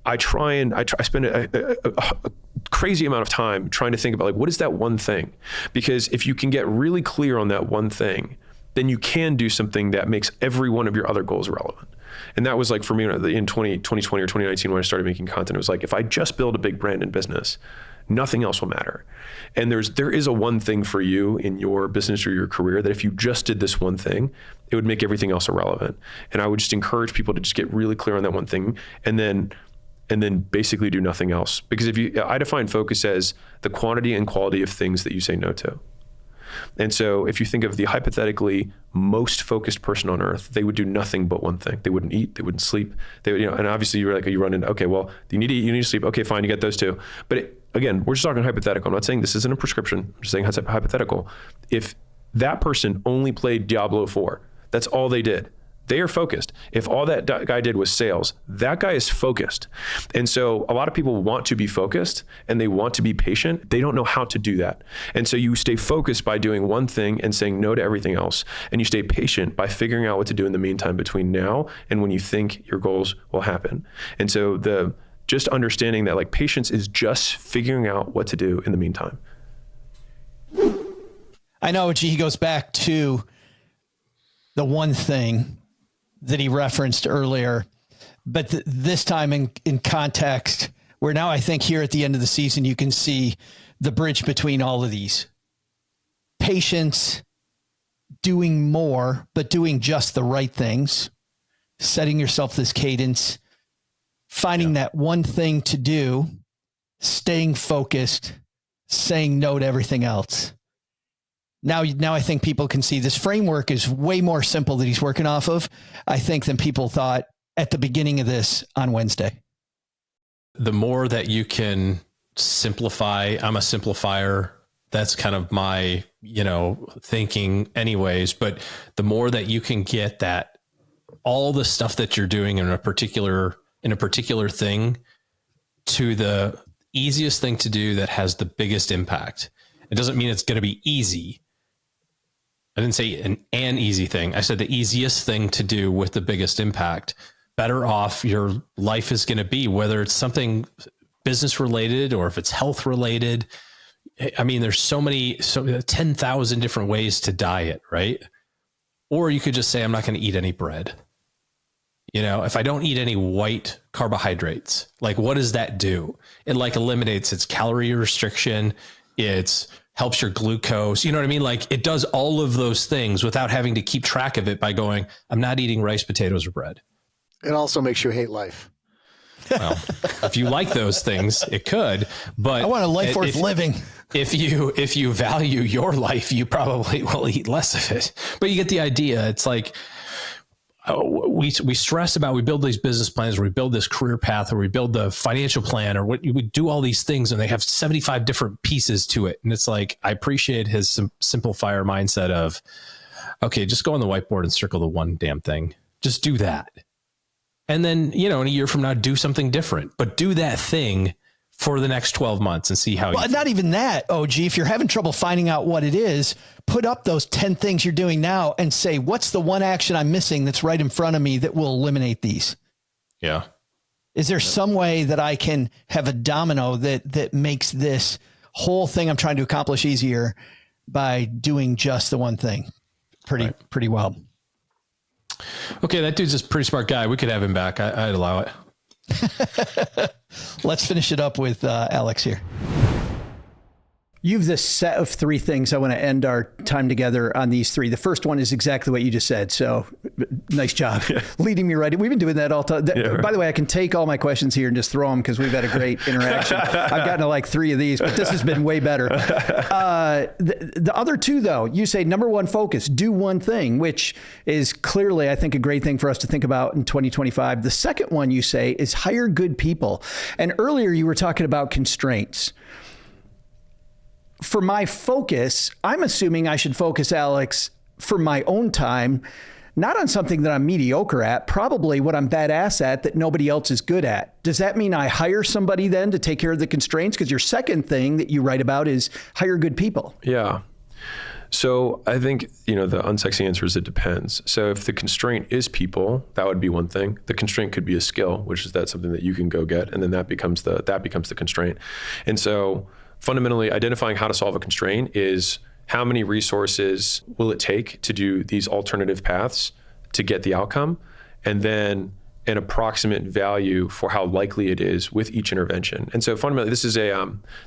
I spend a crazy amount of time trying to think about like, what is that one thing? Because if you can get really clear on that one thing, then you can do something that makes every one of your other goals relevant. And that was like for me in 2020 or 2019 when I started making content, it was like, if I just build a big brand in business, nothing else will matter. And there is a one thing for you in your business or your career that if you just did this one thing, it would make everything else irrelevant. And I would just encourage people to just get really clear on that one thing and then basically do nothing else. Because I define focus as the quantity and quality of things that you say no to. And so if you think of the hypothetically most focused person on earth, they would do nothing but one thing. They wouldn't eat, they wouldn't sleep. They would, and obviously you run into, okay, well, you need to eat, you need to sleep. Okay, fine, you get those two. But again, we're just talking hypothetical. I'm not saying this isn't a prescription. I'm just saying it's hypothetical. If that person only played Diablo 4, that's all they did. They are focused. If all that guy did was sales, that guy is focused. And so a lot of people want to be focused and they want to be patient. They don't know how to do that. And so you stay focused by doing one thing and saying no to everything else. And you stay patient by figuring out what to do in the meantime between now and when you think your goals will happen. And so just understanding that like patience is just figuring out what to do in the meantime. I know he goes back to the one thing that he referenced earlier, but this time in context, where now I think here at the end of the season, you can see the bridge between all of these. Patience, doing more, but doing just the right things, setting yourself this cadence, finding that one thing to do, staying focused, saying no to everything else. Now I think people can see this framework is way more simple that he's working off of, I think, than people thought at the beginning of this on Wednesday. The more that you can simplify, I'm a simplifier. That's kind of my, thinking anyways, but the more that you can get that all the stuff that you're doing in a particular thing to the easiest thing to do that has the biggest impact. It doesn't mean it's going to be easy. I didn't say an easy thing. I said the easiest thing to do with the biggest impact. Better off your life is going to be, whether it's something business related or if it's health related. I mean, there's 10,000 different ways to diet, right? Or you could just say, I'm not going to eat any bread. If I don't eat any white carbohydrates, like what does that do? It eliminates its calorie restriction. It helps your glucose. You know what I mean? It does all of those things without having to keep track of it by going, I'm not eating rice, potatoes, or bread. It also makes you hate life. Well, if you like those things, it could, but I want a life worth living. If you value your life, you probably will eat less of it, but you get the idea. It's we stress about, we build these business plans, or we build this career path, or we build the financial plan, or we do all these things, and they have 75 different pieces to it. And it's I appreciate his simplifier mindset of, okay, just go on the whiteboard and circle the one damn thing. Just do that. And then, in a year from now, do something different, but do that thing for the next 12 months and see how you feel. Not even that, OG. If you're having trouble finding out what it is, put up those 10 things you're doing now and say, what's the one action I'm missing that's right in front of me that will eliminate these? Yeah. Is there some way that I can have a domino that makes this whole thing I'm trying to accomplish easier by doing just the one thing? Pretty well. Okay, that dude's a pretty smart guy. We could have him back. I'd allow it. Let's finish it up with Alex here. You've this set of three things. I want to end our time together on these three. The first one is exactly what you just said. So nice job leading me right. We've been doing that all the time. Yeah, right. By the way, I can take all my questions here and just throw them because we've had a great interaction. I've gotten to 3 of these, but this has been way better. The other two, though, you say number one, focus, do one thing, which is clearly, I think, a great thing for us to think about in 2025. The second one you say is hire good people. And earlier you were talking about constraints. For my focus, I'm assuming I should focus, Alex, for my own time, not on something that I'm mediocre at, probably what I'm badass at that nobody else is good at. Does that mean I hire somebody then to take care of the constraints? Because your second thing that you write about is hire good people. Yeah. So I think, the unsexy answer is it depends. So if the constraint is people, that would be one thing. The constraint could be a skill, which is that's something that you can go get. And then that becomes the constraint. And so fundamentally, identifying how to solve a constraint is how many resources will it take to do these alternative paths to get the outcome, and then an approximate value for how likely it is with each intervention. And so fundamentally, this is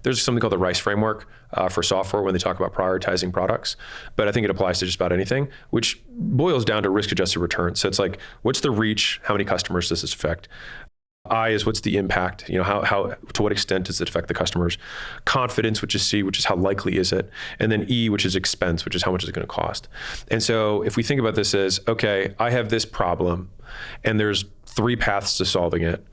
there's something called the RICE framework for software when they talk about prioritizing products, but I think it applies to just about anything, which boils down to risk-adjusted return. So it's what's the reach? How many customers does this affect? I is what's the impact? How to what extent does it affect the customers? Confidence, which is C, which is how likely is it? And then E, which is expense, which is how much is it going to cost? And so if we think about this as, okay, I have this problem and there's 3 paths to solving it.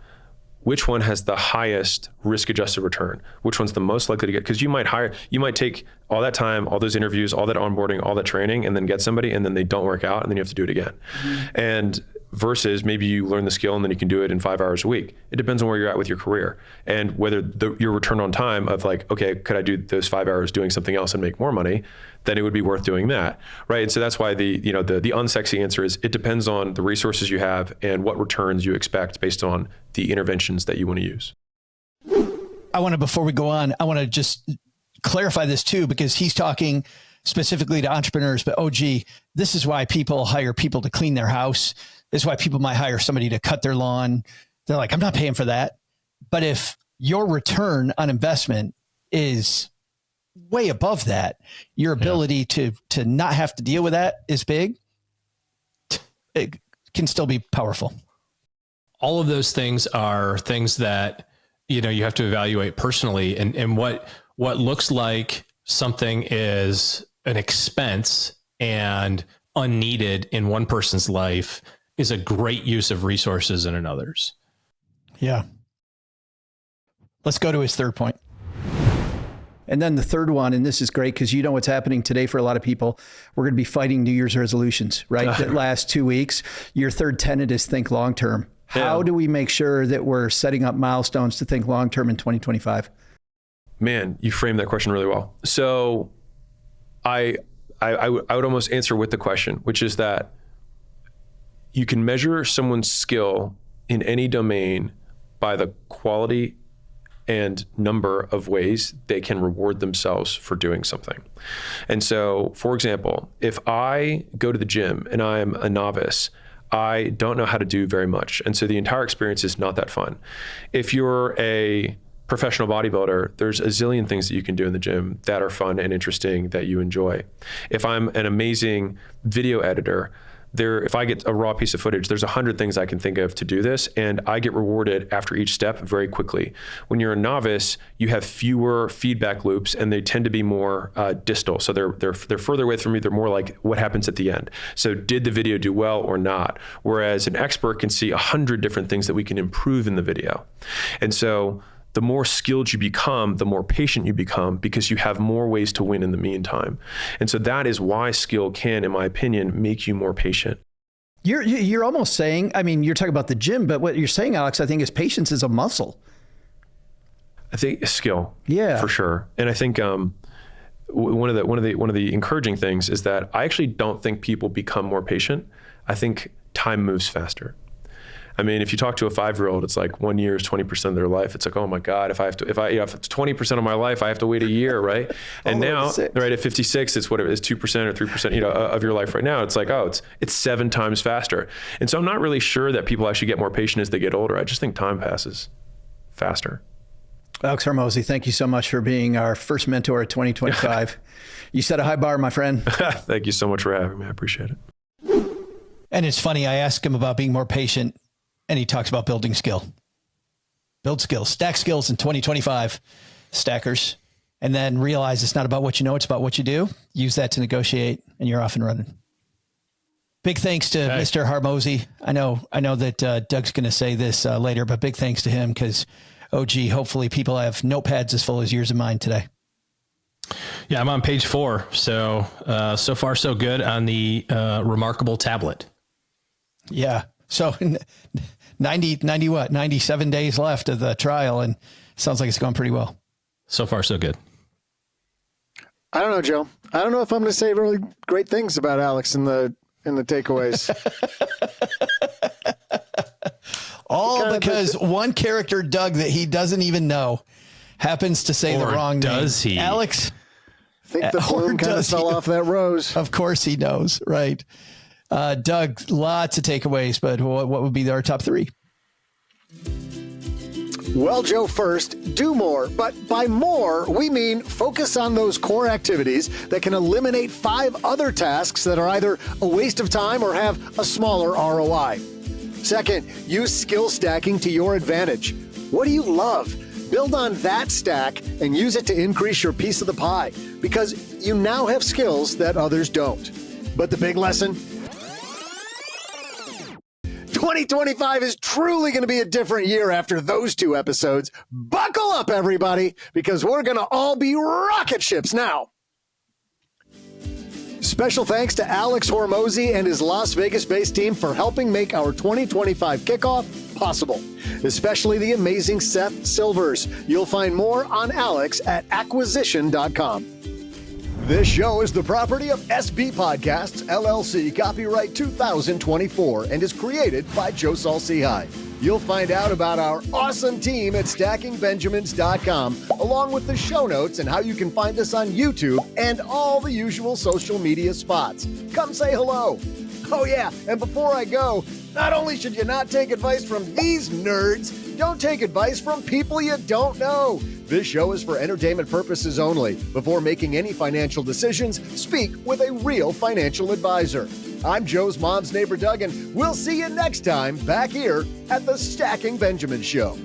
Which one has the highest risk-adjusted return? Which one's the most likely to get? Because you might take all that time, all those interviews, all that onboarding, all that training, and then get somebody, and then they don't work out, and then you have to do it again. Mm-hmm. And versus maybe you learn the skill and then you can do it in 5 hours a week. It depends on where you're at with your career and whether your return on time of okay, could I do those 5 hours doing something else and make more money? Then it would be worth doing that, right? And so that's why the unsexy answer is it depends on the resources you have and what returns you expect based on the interventions that you want to use. Before we go on, I want to just clarify this too, because he's talking specifically to entrepreneurs, but this is why people hire people to clean their house. This is why people might hire somebody to cut their lawn. They're like, I'm not paying for that. But if your return on investment is way above that, your ability to not have to deal with that is big. It can still be powerful. All of those things are things that, you have to evaluate personally, and what looks like something is an expense and unneeded in one person's life is a great use of resources in another's. Yeah. Let's go to his third point. And then the third one, and this is great because you know what's happening today for a lot of people. We're going to be fighting New Year's resolutions, right? The last 2 weeks. Your third tenet is think long-term. How do we make sure that we're setting up milestones to think long-term in 2025? Man, you framed that question really well. So I would almost answer with the question, which is that you can measure someone's skill in any domain by the quality and number of ways they can reward themselves for doing something. And so, for example, if I go to the gym and I'm a novice, I don't know how to do very much. And so the entire experience is not that fun. If you're a professional bodybuilder, there's a zillion things that you can do in the gym that are fun and interesting that you enjoy. If I'm an amazing video editor, if I get a raw piece of footage, there's 100 things I can think of to do this, and I get rewarded after each step very quickly. When you're a novice, you have fewer feedback loops, and they tend to be more distal. So they're further away from you. They're more like what happens at the end. So did the video do well or not? Whereas an expert can see 100 different things that we can improve in the video. And so the more skilled you become, the more patient you become, because you have more ways to win in the meantime. And so that is why skill can, in my opinion, make you more patient. You're almost saying, I mean, you're talking about the gym, but what you're saying, Alex, I think is patience is a muscle. I think skill, yeah, for sure. And I think one of the encouraging things is that I actually don't think people become more patient. I think time moves faster. I mean, if you talk to a 5-year-old, it's like 1 year is 20% of their life. It's like, oh my God, if it's 20% of my life, I have to wait a year, right? And now, right, at 56, it's what it is, 2% or 3%, of your life right now. It's like, oh, it's 7 times faster. And so I'm not really sure that people actually get more patient as they get older. I just think time passes faster. Alex Hormozi, thank you so much for being our first mentor of 2025. You set a high bar, my friend. Thank you so much for having me. I appreciate it. And it's funny, I asked him about being more patient, and he talks about building skill. Build skills, stack skills in 2025, stackers, and then realize it's not about what you know, it's about what you do. Use that to negotiate, and you're off and running. Big thanks to Mr. Hormozi. I know that Doug's going to say this later, but big thanks to him because, hopefully people have notepads as full as yours of mine today. Yeah, I'm on page 4. So, so far so good on the remarkable tablet. Yeah. So 97 days left of the trial, and sounds like it's going pretty well. So far, so good. I don't know, Joe. I don't know if I'm going to say really great things about Alex in the takeaways. All because one character, Doug, that he doesn't even know happens to say the wrong name. Does he? Alex? I think the bloom kind of fell off that rose. Of course he knows, right? Doug, lots of takeaways, but what would be our top 3? Well, Joe, first, do more. But by more, we mean focus on those core activities that can eliminate 5 other tasks that are either a waste of time or have a smaller ROI. Second, use skill stacking to your advantage. What do you love? Build on that stack and use it to increase your piece of the pie, because you now have skills that others don't. But the big lesson? 2025 is truly going to be a different year after those 2 episodes. Buckle up, everybody, because we're going to all be rocket ships now. Special thanks to Alex Hormozi and his Las Vegas-based team for helping make our 2025 kickoff possible, especially the amazing Seth Silvers. You'll find more on Alex at acquisition.com. This show is the property of SB Podcasts, LLC, copyright 2024, and is created by Joe Saul-Sehy. You'll find out about our awesome team at stackingbenjamins.com, along with the show notes and how you can find us on YouTube and all the usual social media spots. Come say hello. Oh yeah, and before I go, not only should you not take advice from these nerds, don't take advice from people you don't know. This show is for entertainment purposes only. Before making any financial decisions, speak with a real financial advisor. I'm Joe's mom's neighbor, Doug, and we'll see you next time back here at the Stacking Benjamins Show.